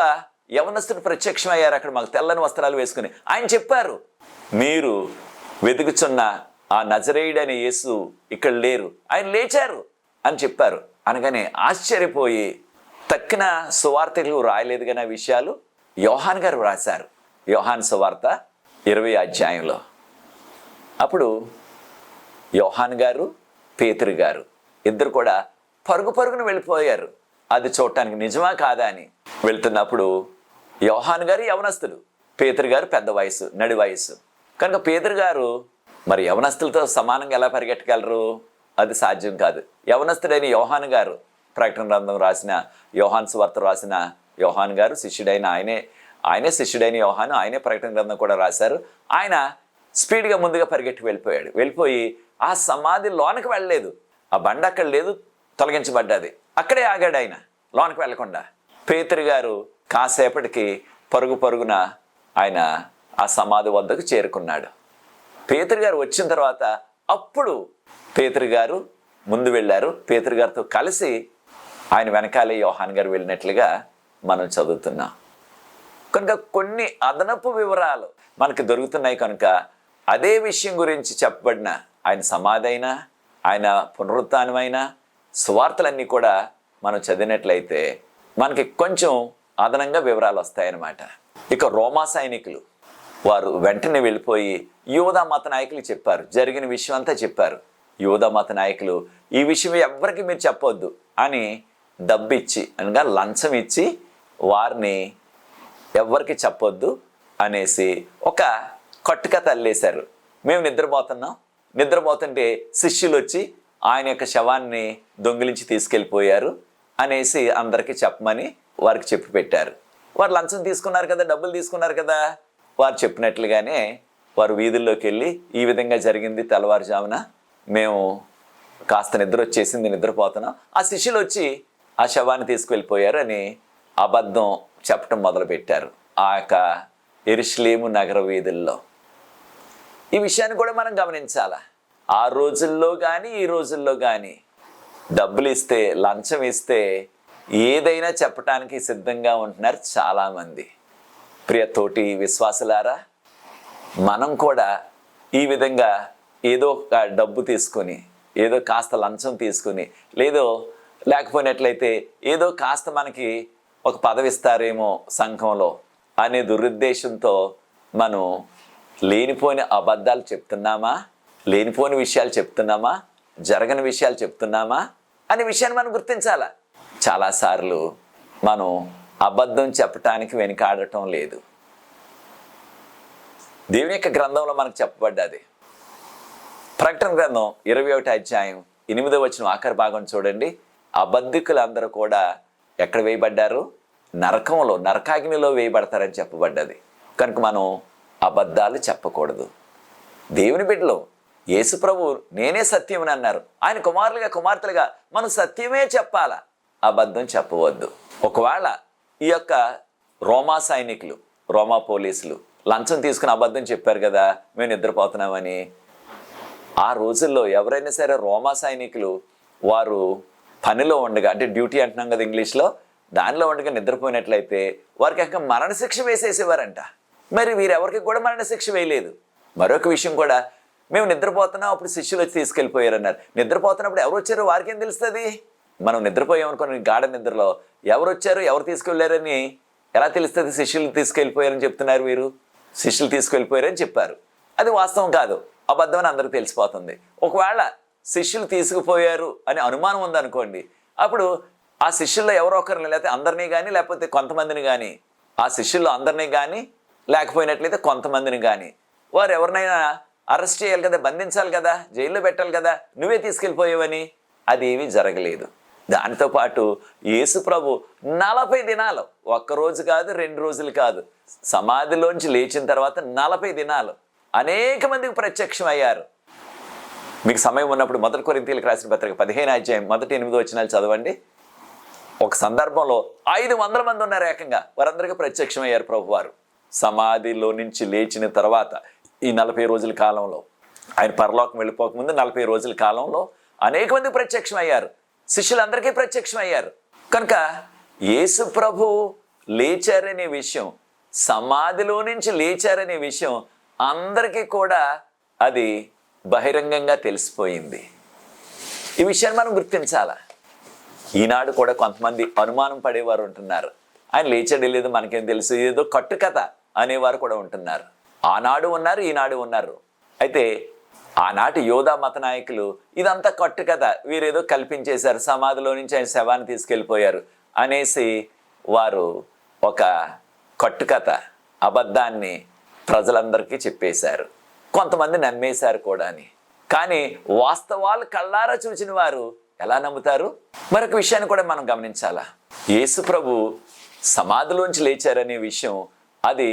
యవనస్తుడు ప్రత్యక్షమయ్యారు అక్కడ, మాకు తెల్లని వస్త్రాలు వేసుకుని. ఆయన చెప్పారు, మీరు వెతుకుచున్న ఆ నజరేయుడైన యేసు ఇక్కడ లేరు, ఆయన లేచారు అని చెప్పారు. అనగానే ఆశ్చర్యపోయి తక్కిన సువార్తలు రాయలేదు కానీ ఆ విషయాలు యోహాను గారు రాశారు. యోహాను సువార్త 20వ అధ్యాయంలో అప్పుడు యోహాను గారు, పేతురు గారు ఇద్దరు కూడా పరుగున వెళ్ళిపోయారు. అది చూడటానికి నిజమా కాదా అని వెళ్తున్నప్పుడు యోహాను గారు యవనస్తుడు, పేతురు గారు పెద్ద వయసు, నడి వయసు. కనుక పేతురు గారు మరి యవనస్తులతో సమానంగా ఎలా పరిగెట్టగలరు? అది సాధ్యం కాదు. యవనస్తుడైన యోహాను గారు, ప్రకటన గ్రంథం రాసిన, యోహాను సువార్త రాసిన యోహాను గారు శిష్యుడైన ఆయనే శిష్యుడైన యోహాను, ఆయనే ప్రకటన గ్రంథం కూడా రాశారు. ఆయన స్పీడ్గా ముందుగా పరిగెట్టి వెళ్ళిపోయాడు. వెళ్ళిపోయి ఆ సమాధి లోనికి వెళ్ళలేదు, ఆ బండ అక్కడ లేదు, తొలగించబడ్డది. అక్కడే ఆగాడు ఆయన, లోనికి వెళ్ళకుండా. పేతురు గారు కాసేపటికి పరుగున ఆయన ఆ సమాధి వద్దకు చేరుకున్నాడు. పేతురు గారు వచ్చిన తర్వాత అప్పుడు పేతురు గారు ముందు వెళ్ళారు. పేతురు గారితో కలిసి ఆయన వెనకాలే యోహాన్ గారు వెళ్ళినట్లుగా మనం చదువుతున్నాం. కనుక కొన్ని అదనపు వివరాలు మనకు దొరుకుతున్నాయి. కనుక అదే విషయం గురించి చెప్పబడిన ఆయన సమాధి అయినా, ఆయన పునరుత్థానమైన సువార్తలన్నీ కూడా మనం చదివినట్లయితే మనకి కొంచెం అదనంగా వివరాలు వస్తాయన్నమాట. ఇక రోమా సైనికులు వారు వెంటనే వెళ్ళిపోయి యూదా మత నాయకులు చెప్పారు, జరిగిన విషయం అంతా చెప్పారు. యూదా మత నాయకులు ఈ విషయం ఎవ్వరికి మీరు చెప్పొద్దు అని డబ్బిచ్చి అనగా లంచం ఇచ్చి వారిని ఎవ్వరికి చెప్పొద్దు అనేసి ఒక కట్టుకథ అల్లేశారు. మేము నిద్రపోతుంటే శిష్యులు వచ్చి ఆయన యొక్క శవాన్ని దొంగిలించి తీసుకెళ్ళిపోయారు అనేసి అందరికీ చెప్పమని వారికి చెప్పి పెట్టారు. వారు లంచం తీసుకున్నారు కదా, డబ్బులు తీసుకున్నారు కదా, వారు చెప్పినట్లుగానే వారు వీధుల్లోకి వెళ్ళి ఈ విధంగా జరిగింది, తెల్లవారుజామున మేము కాస్త నిద్ర వచ్చేసింది, నిద్రపోతున్నాం, ఆ శిష్యులు వచ్చి ఆ శవాన్ని తీసుకువెళ్ళిపోయారు అని అబద్ధం చెప్పటం మొదలుపెట్టారు ఆ యొక్క యెరూషలేము నగర వీధుల్లో. ఈ విషయాన్ని కూడా మనం గమనించాలా. ఆ రోజుల్లో కానీ ఈ రోజుల్లో కానీ డబ్బులు ఇస్తే, లంచం ఇస్తే ఏదైనా చెప్పటానికి సిద్ధంగా ఉంటున్నారు చాలామంది. ప్రియ తోటి విశ్వాసులారా, మనం కూడా ఈ విధంగా ఏదో ఒక డబ్బు తీసుకొని, ఏదో కాస్త లంచం తీసుకుని, లేకపోయినట్లయితే ఏదో కాస్త మనకి ఒక పదవి ఇస్తారేమో సంఘంలో అనే దురుద్దేశంతో మనం లేనిపోని అబద్ధాలు చెప్తున్నామా, లేనిపోని విషయాలు చెప్తున్నామా, జరగని విషయాలు చెప్తున్నామా అనే విషయాన్ని మనం గుర్తించాలా. చాలాసార్లు మనం అబద్ధం చెప్పటానికి వెనుకాడటం లేదు. దేవుని యొక్క గ్రంథంలో మనకు చెప్పబడ్డది. ప్రకటన గ్రంథం 21వ అధ్యాయం 8వ వచనం ఆఖరి భాగం చూడండి. అబద్ధికులందరూ కూడా ఎక్కడ వేయబడ్డారు? నరకంలో, నరకాగ్నిలో వేయబడతారని చెప్పబడ్డది. కనుక మనం అబద్ధాలు చెప్పకూడదు. దేవుని బిడ్డలు యేసు ప్రభు నేనే సత్యమని అన్నారు. ఆయన కుమారులుగా కుమార్తెలుగా మనం సత్యమే చెప్పాలా, అబద్ధం చెప్పవద్దు. ఒకవేళ ఈ యొక్క రోమా సైనికులు, రోమా పోలీసులు లంచం తీసుకుని అబద్ధం చెప్పారు కదా, మేము నిద్రపోతున్నామని. ఆ రోజుల్లో ఎవరైనా సరే రోమా సైనికులు వారు పనిలో ఉండగా, అంటే డ్యూటీ అంటున్నాం కదా ఇంగ్లీష్లో, దానిలో ఉండగా నిద్రపోయినట్లయితే వారికి మరణశిక్ష వేసేసేవారంట. మరి వీరెవరికి కూడా మరణశిక్ష వేయలేదు. మరొక విషయం కూడా, మేము నిద్రపోతున్నాం అప్పుడు శిష్యులు వచ్చి తీసుకెళ్ళిపోయారన్నారు. నిద్రపోతున్నప్పుడు ఎవరు వచ్చారో వారికేం తెలుస్తుంది? మనం నిద్రపోయామనుకోని గాఢ నిద్రలో ఎవరు వచ్చారు, ఎవరు తీసుకెళ్ళారని ఎలా తెలుస్తుంది? శిష్యులు తీసుకెళ్ళిపోయారని చెప్తున్నారు వీరు, శిష్యులు తీసుకెళ్ళిపోయారని చెప్పారు. అది వాస్తవం కాదు, అబద్ధం అని అందరికీ తెలిసిపోతుంది. ఒకవేళ శిష్యులు తీసుకుపోయారు అని అనుమానం ఉందనుకోండి, అప్పుడు ఆ శిష్యుల్లో ఎవరో ఒకరిని, లేకపోతే అందరినీ కానీ లేకపోతే కొంతమందిని కానీ, ఆ శిష్యుల్లో అందరినీ కానీ లేకపోయినట్లయితే కొంతమందిని కానీ వారు ఎవరినైనా అరెస్ట్ చేయాలి కదా, బంధించాలి కదా, జైల్లో పెట్టాలి కదా, నువ్వే తీసుకెళ్ళిపోయావని. అది ఏమీ జరగలేదు. దానితో పాటు యేసు ప్రభు 40 దినాలు, ఒక్కరోజు కాదు, 2 రోజులు కాదు, సమాధిలోంచి లేచిన తర్వాత 40 దినాలు అనేక మందికి ప్రత్యక్షం అయ్యారు. మీకు సమయం ఉన్నప్పుడు 1 కొరింథీయులకు రాసిన పత్రిక 15వ అధ్యాయం 1-8 వచనాలు చదవండి. ఒక సందర్భంలో 500 మంది ఉన్నారు ఏకంగా, వారందరికీ ప్రత్యక్షం అయ్యారు ప్రభువారు. సమాధిలో నుంచి లేచిన తర్వాత ఈ 40 రోజుల కాలంలో, ఆయన పరలోకం వెళ్ళిపోకముందు 40 రోజుల కాలంలో అనేక మంది ప్రత్యక్షం అయ్యారు, శిష్యులందరికీ ప్రత్యక్షం అయ్యారు. కనుక యేసు ప్రభు లేచారనే విషయం, సమాధిలో నుంచి లేచారనే విషయం అందరికీ కూడా అది బహిరంగంగా తెలిసిపోయింది. ఈ విషయాన్ని మనం గుర్తించాలా. ఈనాడు కూడా కొంతమంది అనుమానం పడేవారు ఉంటున్నారు. ఆయన లేచాడు లేదు మనకేం తెలుసు, ఏదో కట్టుకథ అనేవారు కూడా ఉంటున్నారు. ఆనాడు ఉన్నారు, ఈనాడు ఉన్నారు. అయితే ఆనాటి యోధా మత నాయకులు ఇదంతా కట్టుకథ, వీరేదో కల్పించేశారు, సమాధిలో నుంచి ఆయన శవాన్ని తీసుకెళ్ళిపోయారు అనేసి వారు ఒక కట్టుకథ, అబద్ధాన్ని ప్రజలందరికీ చెప్పేశారు. కొంతమంది నమ్మేశారు కూడా అని. కానీ వాస్తవాలు కళ్ళారా చూసిన వారు ఎలా నమ్ముతారు? మరొక విషయాన్ని కూడా మనం గమనించాలా. యేసు ప్రభు సమాధిలోంచి లేచారనే విషయం అది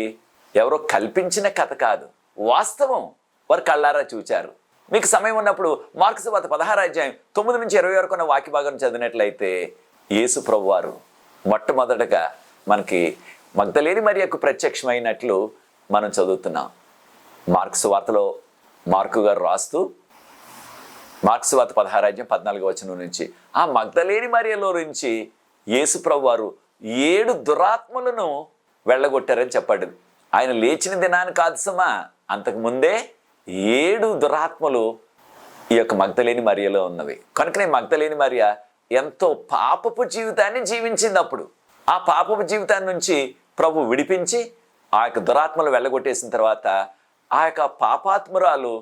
ఎవరో కల్పించిన కథ కాదు, వాస్తవం. వారు కళ్ళారా చూచారు. మీకు సమయం ఉన్నప్పుడు మార్కు సువార్త 16వ అధ్యాయం 9-20 వరకు ఉన్న వాక్య భాగం చదివినట్లయితే యేసు ప్రభు వారు మొట్టమొదటగా మనకి మగ్దలేని మరియకు ప్రత్యక్షమైనట్లు మనం చదువుతున్నాం. మార్కు సువార్తలో మార్కు గారు రాస్తూ మార్క్స్ వార్త 16:14 నుంచి ఆ మగ్దలేని మరియలో నుంచి యేసు ప్రభు వారు 7 దురాత్మలను వెళ్ళగొట్టారని చెప్పాడు. ఆయన లేచిన దినాన్ని కాదు సుమా, అంతకుముందే 7 దురాత్మలు ఈ యొక్క మగ్దలేని మరియలో ఉన్నవి. కనుకనే మగ్దలేని మరియ ఎంతో పాపపు జీవితాన్ని జీవించింది. అప్పుడు ఆ పాపపు జీవితాన్ని నుంచి ప్రభు విడిపించి ఆ యొక్క దురాత్మలు వెళ్ళగొట్టేసిన తర్వాత ఆ యొక్క పాపాత్మురాలు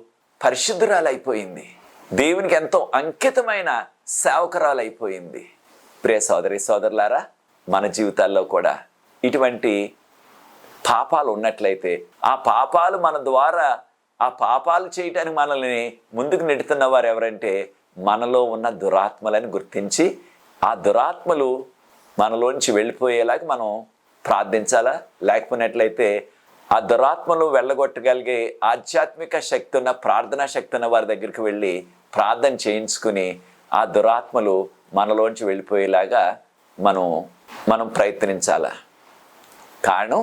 పరిశుద్ధురాలు అయిపోయింది. దేవునికి ఎంతో అంకితమైన సేవకురాలు అయిపోయింది. ప్రియ సోదరి సోదరులారా, మన జీవితాల్లో కూడా ఇటువంటి పాపాలు ఉన్నట్లయితే ఆ పాపాలు మన ద్వారా ఆ పాపాలు చేయటానికి మనల్ని ముందుకు నెడుతున్న వారు ఎవరంటే మనలో ఉన్న దురాత్మలని గుర్తించి ఆ దురాత్మలు మనలోంచి వెళ్ళిపోయేలాగా మనం ప్రార్థించాలా. లేకపోయినట్లయితే ఆ దురాత్మలు వెళ్ళగొట్టగలిగే ఆధ్యాత్మిక శక్తి ఉన్న ప్రార్థనా శక్తి ఉన్న వారి దగ్గరికి వెళ్ళి ప్రార్థన చేయించుకుని ఆ దురాత్మలు మనలోంచి వెళ్ళిపోయేలాగా మనం ప్రయత్నించాలా. కారణం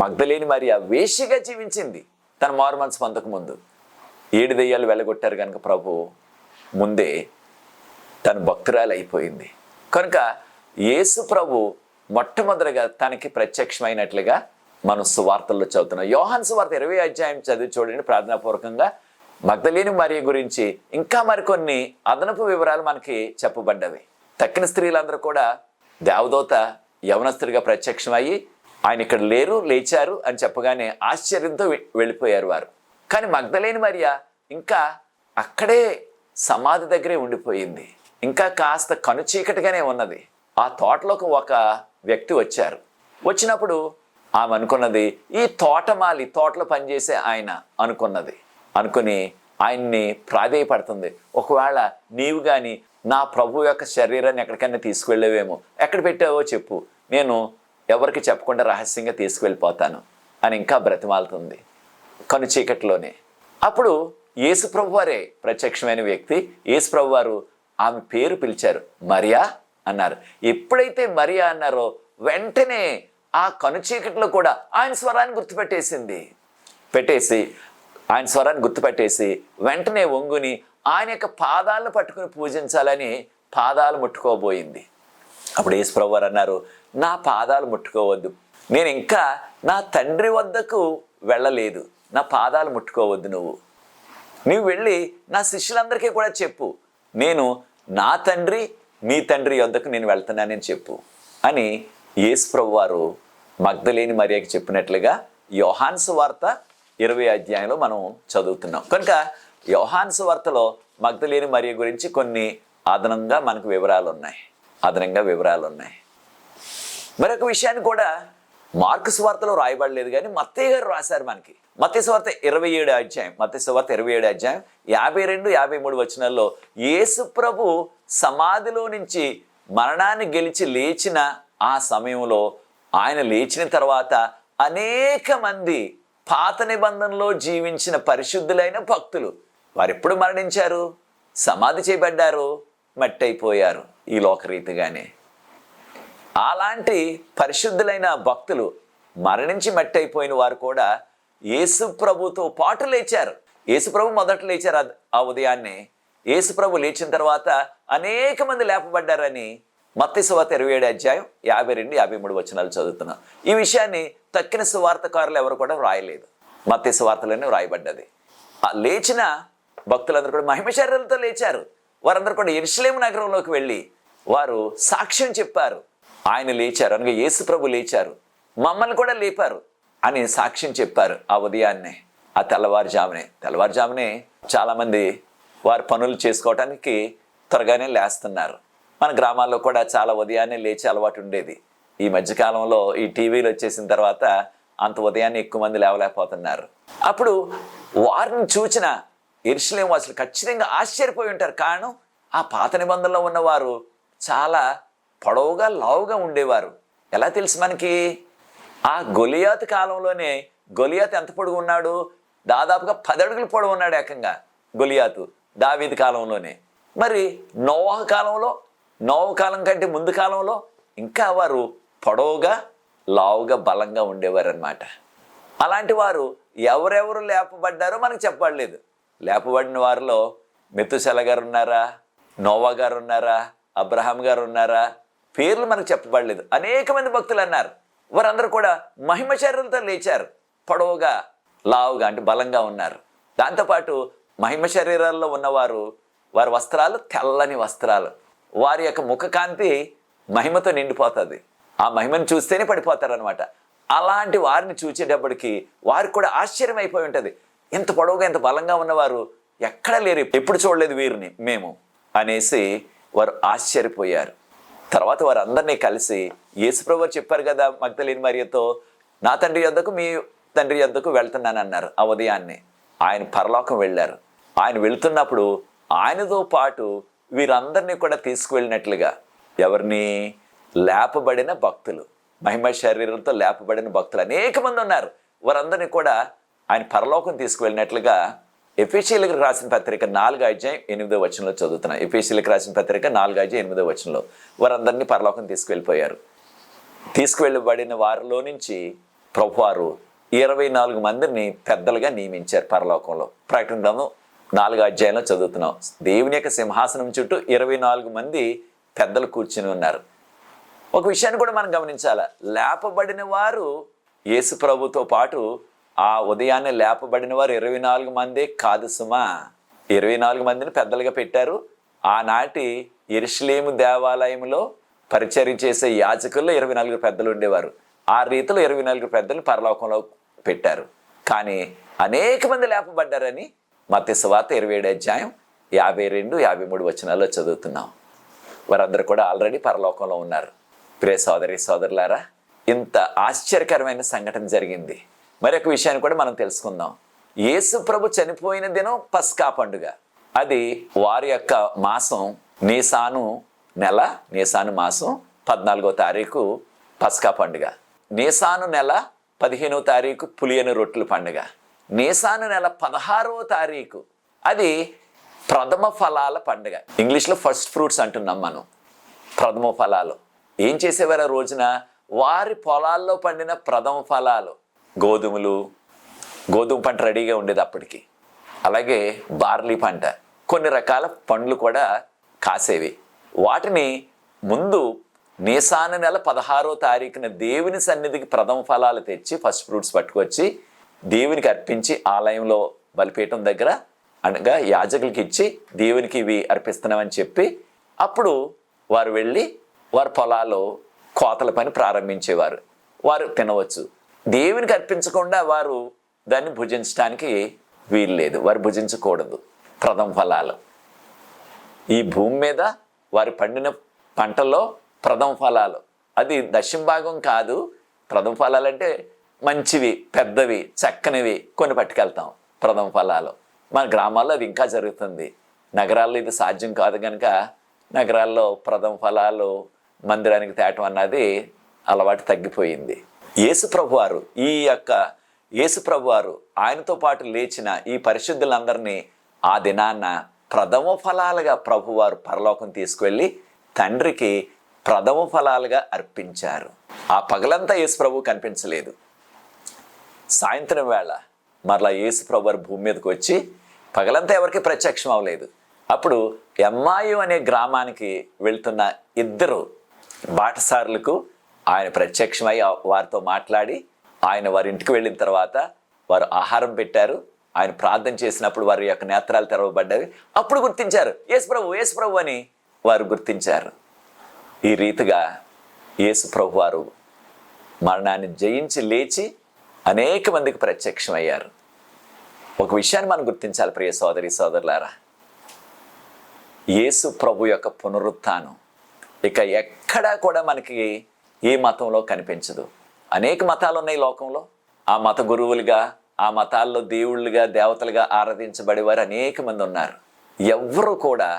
మగ్దలేని మరియ వేశ్యగా జీవించింది తన మారు మనసు పొందక ముందు. 7 దెయ్యాలు వెళ్ళగొట్టారు కనుక ప్రభు ముందే తను భక్తురాలు అయిపోయింది. కనుక యేసు ప్రభు మొట్టమొదటిగా తనకి ప్రత్యక్షమైనట్లుగా మనం సువార్తల్లో చదువుతున్నాం. యోహాను సువార్త 20 చదివి చూడండి ప్రార్థనాపూర్వకంగా. మగ్దలేని మరియ గురించి ఇంకా మరికొన్ని అదనపు వివరాలు మనకి చెప్పబడ్డవి. తక్కిన స్త్రీలందరూ కూడా దేవదూత యవనస్తుడిగా ప్రత్యక్షమయ్యి ఆయన ఇక్కడ లేరు, లేచారు అని చెప్పగానే ఆశ్చర్యంతో వెళ్ళిపోయారు వారు. కానీ మగ్దలేని మరియ ఇంకా అక్కడే సమాధి దగ్గరే ఉండిపోయింది. ఇంకా కాస్త కనుచీకటిగానే ఉన్నది. ఆ తోటలోకి ఒక వ్యక్తి వచ్చారు. వచ్చినప్పుడు ఆమె అనుకున్నది ఈ తోటమాలి, తోటలో పనిచేసే ఆయన అనుకుని ఆయన్ని ప్రాధేయపడుతుంది. ఒకవేళ నీవు కానీ నా ప్రభు యొక్క శరీరాన్ని ఎక్కడికైనా తీసుకువెళ్ళేవేమో, ఎక్కడ పెట్టావో చెప్పు, నేను ఎవరికి చెప్పకుండా రహస్యంగా తీసుకువెళ్ళిపోతాను అని ఇంకా బ్రతిమాలుతుంది కను చీకటిలోనే. అప్పుడు యేసు ప్రభు వారే ప్రత్యక్షమైన వ్యక్తి. యేసు ప్రభు వారు ఆమె పేరు పిలిచారు, మరియా అన్నారు. ఎప్పుడైతే మరియా అన్నారో వెంటనే ఆ కను చీకటిలో కూడా ఆయన స్వరాన్ని గుర్తుపెట్టేసి వెంటనే వంగుని ఆయన యొక్క పాదాలను పట్టుకుని పూజించాలని పాదాలు ముట్టుకోబోయింది. అప్పుడు యేసు ప్రభు వారు అన్నారు, నా పాదాలు ముట్టుకోవద్దు, నేను ఇంకా నా తండ్రి వద్దకు వెళ్ళలేదు, నా పాదాలు ముట్టుకోవద్దు, నువ్వు వెళ్ళి నా శిష్యులందరికీ కూడా చెప్పు, నేను నా తండ్రి మీ తండ్రి వద్దకు నేను వెళ్తున్నానని చెప్పు అని యేసు ప్రభు వారు మగ్దలేని మరియకి చెప్పినట్లుగా యోహాను సువార్త 20 మనం చదువుతున్నాం. కనుక యోహాను సువార్తలో మగ్దలేని మరియ గురించి కొన్ని అదనంగా మనకు వివరాలు ఉన్నాయి. మరొక విషయాన్ని కూడా మార్కు సువార్తలో రాయబడలేదు కానీ మత్తయి గారు రాశారు మనకి. మత్తయి సువార్త 27 అధ్యాయం 52, 53 వచనాల్లో యేసు ప్రభు సమాధిలో నుంచి మరణాన్ని గెలిచి లేచిన ఆ సమయంలో ఆయన లేచిన తర్వాత అనేక మంది పాత నిబంధనలో జీవించిన పరిశుద్ధులైన భక్తులు వారు ఎప్పుడు మరణించారు? సమాధి చేయబడ్డారు, మట్టి అయిపోయారు ఈ లోకరీతిగానే. అలాంటి పరిశుద్ధులైన భక్తులు మరణించి మట్టి అయిపోయిన వారు కూడా యేసు ప్రభుతో పాటు లేచారు. యేసు ప్రభు మొదట లేచారు ఆ ఉదయాన్నే. యేసు ప్రభు లేచిన తర్వాత అనేక మంది లేపబడ్డారని మత్తయి సువార్త 27 52, 53 వచనాలు చదువుతున్నాం. ఈ విషయాన్ని తక్కిన సువార్తకారులు ఎవరు కూడా రాయలేదు, మత్తయి సువార్తలోనే రాయబడ్డది. ఆ లేచిన భక్తులందరూ కూడా మహిమ శరీరాలతో లేచారు. వారందరూ కూడా యెరూషలేము నగరంలోకి వెళ్ళి వారు సాక్ష్యం చెప్పారు, ఆయన లేచారు అనగా యేసు ప్రభు లేచారు, మమ్మల్ని కూడా లేపారు అని సాక్ష్యం చెప్పారు ఆ ఉదయాన్నే. ఆ తెల్లవారుజామునే చాలామంది వారి పనులు చేసుకోవటానికి త్వరగానే లేస్తున్నారు. మన గ్రామాల్లో కూడా చాలా ఉదయాన్నే లేచే అలవాటు ఉండేది. ఈ మధ్యకాలంలో ఈ టీవీలు వచ్చేసిన తర్వాత అంత ఉదయాన్నే ఎక్కువ మంది లేవలేకపోతున్నారు. అప్పుడు వారిని చూచిన యెరూషలేము వాసులు ఖచ్చితంగా ఆశ్చర్యపోయి ఉంటారు. కారణం ఆ పాత నిబంధనలో ఉన్నవారు చాలా పొడవుగా లావుగా ఉండేవారు. ఎలా తెలుసు మనకి? ఆ గొలియాతు కాలంలోనే గొలియాతు ఎంత పొడుగు ఉన్నాడు? దాదాపుగా 10 అడుగులు పొడవు ఉన్నాడు ఏకంగా గొలియాతు దావీదు కాలంలోనే. మరి నోవహు కాలం కంటే ముందు కాలంలో ఇంకా వారు పొడవుగా లావుగా బలంగా ఉండేవారు అన్నమాట. అలాంటి వారు ఎవరెవరు లేపబడ్డారో మనకు చెప్పబడలేదు. లేపబడిన వారిలో మెతుశల గారు ఉన్నారా, నోవా గారు ఉన్నారా, అబ్రహాం గారు ఉన్నారా? పేర్లు మనకు చెప్పబడలేదు. అనేక మంది భక్తులు అన్నారు. వారందరూ కూడా మహిమ శరీరంతో లేచారు. పొడవుగా, లావుగా, అంటే బలంగా ఉన్నారు. దాంతోపాటు మహిమ శరీరాల్లో ఉన్నవారు, వారి వస్త్రాలు తెల్లని వస్త్రాలు. వారి యొక్క ముఖకాంతి మహిమతో నిండిపోతుంది. ఆ మహిమను చూస్తేనే పడిపోతారు అనమాట. అలాంటి వారిని చూసేటప్పటికి వారికి కూడా ఆశ్చర్యం అయిపోయి ఉంటుంది. ఇంత పొడవుగా, ఇంత బలంగా ఉన్నవారు ఎక్కడ లేరు, ఎప్పుడు చూడలేదు వీరిని మేము అనేసి వారు ఆశ్చర్యపోయారు. తర్వాత వారు అందరినీ కలిసి యేసుప్రభు వారు చెప్పారు కదా మగ్దలేని మరియతో, నా తండ్రి యొద్దకు మీ తండ్రి యొద్దకు వెళ్తున్నాను అన్నారు. ఆ ఉదయాన్నే ఆయన పరలోకం వెళ్ళారు. ఆయన వెళుతున్నప్పుడు ఆయనతో పాటు వీరందరినీ కూడా తీసుకువెళ్ళినట్లుగా, ఎవరిని? లేపబడిన భక్తులు, మహిమ శరీరంతో లేపబడిన భక్తులు అనేక మంది ఉన్నారు. వారందరినీ కూడా ఆయన పరలోకం తీసుకువెళ్ళినట్లుగా ఎఫెసీయులకు రాసిన పత్రిక 4:8 చదువుతున్నాం. ఎఫెసీయులకు రాసిన పత్రిక 4:8 వారందరినీ పరలోకం తీసుకువెళ్ళిపోయారు. తీసుకువెళ్ళబడిన వారిలో నుంచి ప్రభువారు 24 మందిని పెద్దలుగా నియమించారు పరలోకంలో. ప్రకటన గ్రంథం 4 చదువుతున్నాం. దేవుని యొక్క సింహాసనం చుట్టూ 24 మంది పెద్దలు కూర్చుని ఉన్నారు. ఒక విషయాన్ని కూడా మనం గమనించాలి. లేపబడిన వారు యేసు ప్రభుతో పాటు ఆ ఉదయాన్నే లేపబడిన వారు 24 మందే కాదు సుమా. 24 మందిని పెద్దలుగా పెట్టారు. ఆనాటి యెరూషలేము దేవాలయంలో పరిచర్య చేసే యాజకుల్లో 24 పెద్దలు ఉండేవారు. ఆ రీతిలో 24 పెద్దలు పరలోకంలో పెట్టారు. కానీ అనేక మంది లేపబడ్డారని మత్తయి సువార్త 27:52-53 చదువుతున్నాం. వారందరూ కూడా ఆల్రెడీ పరలోకంలో ఉన్నారు. ప్రియ సోదరి సోదరులారా, ఇంత ఆశ్చర్యకరమైన సంఘటన జరిగింది. మరొక విషయాన్ని కూడా మనం తెలుసుకుందాం. యేసు ప్రభు చనిపోయిన దినం పస్కా పండుగ. అది వారి యొక్క మాసం నీసాను నెల, నీసాను మాసం 14వ తారీఖు పస్కా పండుగ. నీసాను నెల 15వ తారీఖు పులియని రొట్టెల పండుగ. నీసాను నెల 16వ తారీఖు అది ప్రథమ ఫలాల పండుగ. ఇంగ్లీష్లో ఫస్ట్ ఫ్రూట్స్ అంటున్నాం మనం. ప్రథమ ఫలాలు ఏం చేసేవారు ఆ రోజున? వారి పొలాల్లో పండిన ప్రథమ ఫలాలు, గోధుమ పంట రెడీగా ఉండేది అప్పటికి. అలాగే బార్లీ పంట, కొన్ని రకాల పండ్లు కూడా కాసేవి. వాటిని ముందు నీసాను నెల 16వ తారీఖున దేవుని సన్నిధికి ప్రథమ ఫలాలు తెచ్చి, ఫస్ట్ ఫ్రూట్స్ పట్టుకొచ్చి దేవునికి అర్పించి ఆలయంలో బలిపీఠం దగ్గర అనగా యాజకులకి ఇచ్చి దేవునికి ఇవి అర్పిస్తున్నామని చెప్పి అప్పుడు వారు వెళ్ళి వారి పొలాల్లో కోతల పని ప్రారంభించేవారు. వారు తినవచ్చు. దేవునికి అర్పించకుండా వారు దాన్ని భుజించడానికి వీలు లేదు. వారు భుజించకూడదు ప్రథమ ఫలాలు. ఈ భూమి మీద వారు పండిన పంటల్లో ప్రథమ ఫలాలు, అది దశంభాగం కాదు. ప్రథమ ఫలాలు అంటే మంచివి, పెద్దవి, చక్కనివి కొన్ని పట్టుకెళ్తాం ప్రథమ ఫలాలు. మన గ్రామాల్లో అది ఇంకా జరుగుతుంది. నగరాల్లో ఇది సాధ్యం కాదు కనుక నగరాల్లో ప్రథమ ఫలాలు మందిరానికి తేటం అన్నది అలవాటు తగ్గిపోయింది. యేసు ప్రభువారు ఆయనతో పాటు లేచిన ఈ పరిశుద్ధులందరినీ ఆ దినాన్న ప్రథమ ఫలాలుగా ప్రభువారు పరలోకం తీసుకువెళ్ళి తండ్రికి ప్రథమ ఫలాలుగా అర్పించారు. ఆ పగలంతా యేసు ప్రభు కనిపించలేదు. సాయంత్రం వేళ మరలా యేసు ప్రభువారు భూమి మీదకి వచ్చి పగలంతా ఎవరికి ప్రత్యక్షం అవ్వలేదు. అప్పుడు ఎమ్మాయి అనే గ్రామానికి వెళ్తున్న 2 బాటసారులకు ఆయన ప్రత్యక్షమై వారితో మాట్లాడి ఆయన వారి ఇంటికి వెళ్ళిన తర్వాత వారు ఆహారం పెట్టారు. ఆయన ప్రార్థన చేసినప్పుడు వారి యొక్క నేత్రాలు తెరవబడ్డవి. అప్పుడు గుర్తించారు యేసు ప్రభు అని వారు గుర్తించారు. ఈ రీతిగా యేసు ప్రభు వారు మరణాన్ని జయించి లేచి అనేక మందికి ప్రత్యక్షమయ్యారు. ఒక విషయాన్ని మనం గుర్తించాలి ప్రియ సోదరి సోదరులారా, యేసు ప్రభు యొక్క పునరుత్థానం ఇక ఎక్కడా కూడా మనకి ఏ మతంలో కనిపించదు. అనేక మతాలు ఉన్నాయి లోకంలో. ఆ మత గురువులుగా, ఆ మతాల్లో దేవుళ్ళుగా, దేవతలుగా ఆరాధించబడేవారు అనేక మంది ఉన్నారు. ఎవ్వరూ కూడా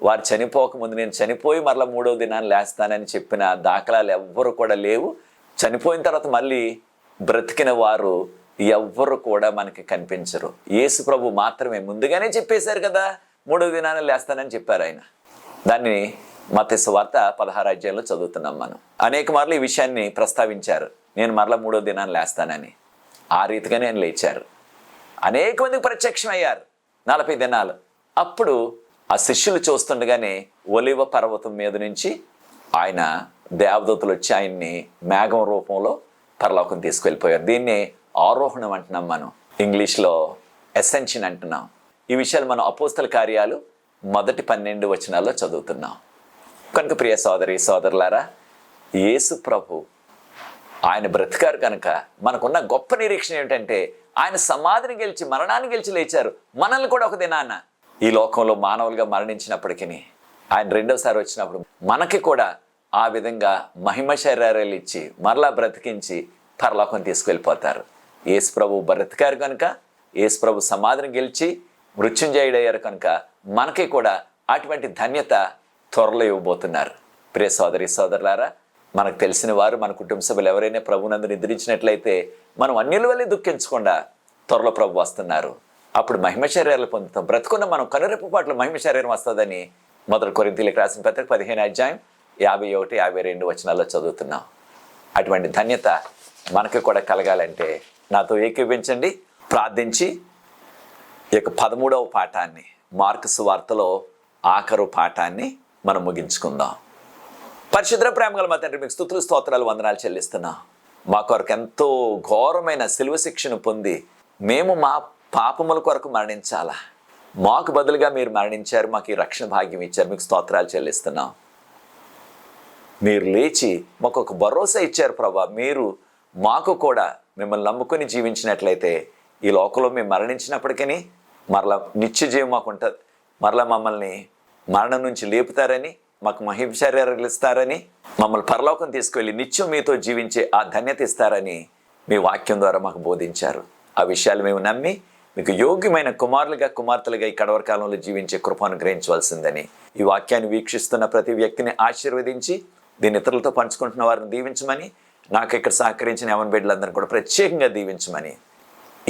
వారు చనిపోకముందు నేను చనిపోయి మరలా 3వ దినాన్ని లేస్తానని చెప్పిన దాఖలాలు ఎవ్వరు కూడా లేవు. చనిపోయిన తర్వాత మళ్ళీ బ్రతికిన వారు ఎవ్వరు కూడా మనకి కనిపించరు. యేసు ప్రభు మాత్రమే ముందుగానే చెప్పేశారు కదా 3వ దినాన్ని లేస్తానని చెప్పారు ఆయన. దాన్ని మత్తయి సువార్త 16 చదువుతున్నాం మనం. అనేక మార్లు ఈ విషయాన్ని ప్రస్తావించారు, నేను మరలా 3వ దినాన్ని లేస్తానని. ఆ రీతిగానే ఆయన లేచారు. అనేక మందికి ప్రత్యక్షమయ్యారు 40 దినాలు. అప్పుడు ఆ శిష్యులు చూస్తుండగానే ఒలివ పర్వతం మీద నుంచి ఆయన దేవదూతలు వచ్చి ఆయన్ని మేఘం రూపంలో పరలోకం తీసుకెళ్ళిపోయారు. దీన్నే ఆరోహణం అంటున్నాం, మనం ఇంగ్లీష్లో అసెన్షన్ అంటున్నాం. ఈ విషయాలు మనం అపోస్తల కార్యాలు మొదటి 12 వచనాల్లో చదువుతున్నాం. కనుక ప్రియ సోదరి సోదరులారా, యేసు ప్రభు ఆయన బ్రతికారు కనుక మనకున్న గొప్ప నిరీక్షణ ఏమిటంటే ఆయన సమాధిని గెలిచి మరణాన్ని గెలిచి లేచారు. మనల్ని కూడా ఒక దినాన్న ఈ లోకంలో మానవులుగా మరణించినప్పటికీ ఆయన రెండోసారి వచ్చినప్పుడు మనకి కూడా ఆ విధంగా మహిమ శరీరాలు ఇచ్చి మరలా బ్రతికించి పరలోకం తీసుకెళ్ళిపోతారు. యేసు ప్రభు బ్రతికారు కనుక, యేసు ప్రభు సమాధిని గెలిచి మృత్యుంజయుడయ్యారు కనుక మనకి కూడా అటువంటి ధన్యత త్వరలో ఇవ్వబోతున్నారు. ప్రియ సోదరి సోదరులారా, మనకు తెలిసిన వారు మన కుటుంబ సభ్యులు ఎవరైనా ప్రభునందు నిద్రించినట్లయితే మనం అన్యుల వల్లే దుఃఖించకుండా త్వరలో ప్రభు వస్తున్నారు. అప్పుడు మహిమ శరీరాలు పొందుతాం. బ్రతుకున్న మనం కనురెప్పు పాటలు మహిమ శరీరం వస్తుందని 1 కొరింథీయులకు రాసిన పత్రిక 15 అధ్యాయం 51, 52 వచనాల్లో చదువుతున్నాం. అటువంటి ధన్యత మనకు కూడా కలగాలంటే నాతో ఏకీవించండి, ప్రార్థించి ఈ యొక్క 13వ పాఠాన్ని, మార్కు సువార్తలో ఆఖరు పాఠాన్ని మనం ముగించుకుందాం. పరిశుద్ధ ప్రేమగల మా తండ్రి, మీకు స్తుతులు స్తోత్రాలు వందనాలు చెల్లిస్తున్నాం. మా కొరకు ఎంతో ఘోరమైన శిలువ శిక్షను పొంది మేము మా పాపముల కొరకు మరణించాలా, మాకు బదులుగా మీరు మరణించారు, మాకు ఈ రక్షణ భాగ్యం ఇచ్చారు. మీకు స్తోత్రాలు చెల్లిస్తున్నాం. మీరు లేచి మాకు ఒక భరోసా ఇచ్చారు ప్రభా. మీరు మాకు కూడా మిమ్మల్ని నమ్ముకుని జీవించినట్లయితే ఈ లోకంలో మేము మరణించినప్పటికీ మరలా నిత్య జీవం మాకు ఉంటుంది. మరలా మమ్మల్ని మరణం నుంచి లేపుతారని, మాకు మహిమ శరీరాలు ఇస్తారని, మమ్మల్ని పరలోకం తీసుకువెళ్ళి నిత్యం మీతో జీవించే ఆ ధన్యత ఇస్తారని మీ వాక్యం ద్వారా మాకు బోధించారు. ఆ విషయాలు మేము నమ్మి మీకు యోగ్యమైన కుమారులుగా కుమార్తెలుగా ఈ కడవరి కాలంలో జీవించే కృపను గ్రహించవలసిందని, ఈ వాక్యాన్ని వీక్షిస్తున్న ప్రతి వ్యక్తిని ఆశీర్వదించి దీన్ని ఇతరులతో పంచుకుంటున్న వారిని దీవించమని, నాకు ఇక్కడ సహకరించిన యవన బిడ్డలందరినీ కూడా ప్రత్యేకంగా దీవించమని,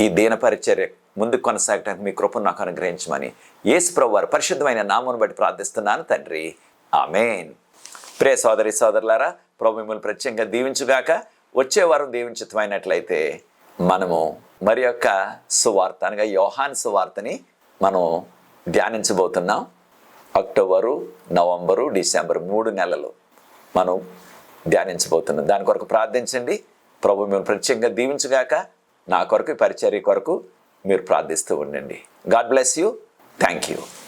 ఈ దీన పరిచర్య ముందుకు కొనసాగడానికి మీ కృపను నాకు అనుగ్రహించమని యేసు ప్రభు వారి పరిశుద్ధమైన నామమును బట్టి ప్రార్థిస్తున్నాను తండ్రి, ఆమేన్. ప్రియ సోదరి సోదరులారా, ప్రభు మిమ్మల్ని ప్రత్యేకంగా దీవించుగాక. వచ్చే వారం దీవించితమైనట్లయితే మనము మరి యొక్క సువార్త అనగా యోహాను సువార్తని మనం ధ్యానించబోతున్నాం. అక్టోబరు, నవంబరు, డిసెంబరు 3 నెలలు మనం ధ్యానించబోతున్నాం. దాని కొరకు ప్రార్థించండి. ప్రభు మిమ్మల్ని ప్రత్యేకంగా దీవించుగాక. నా కొరకు, పరిచర్య కొరకు మీరు ప్రార్థిస్తూ ఉండండి. God bless you. Thank you.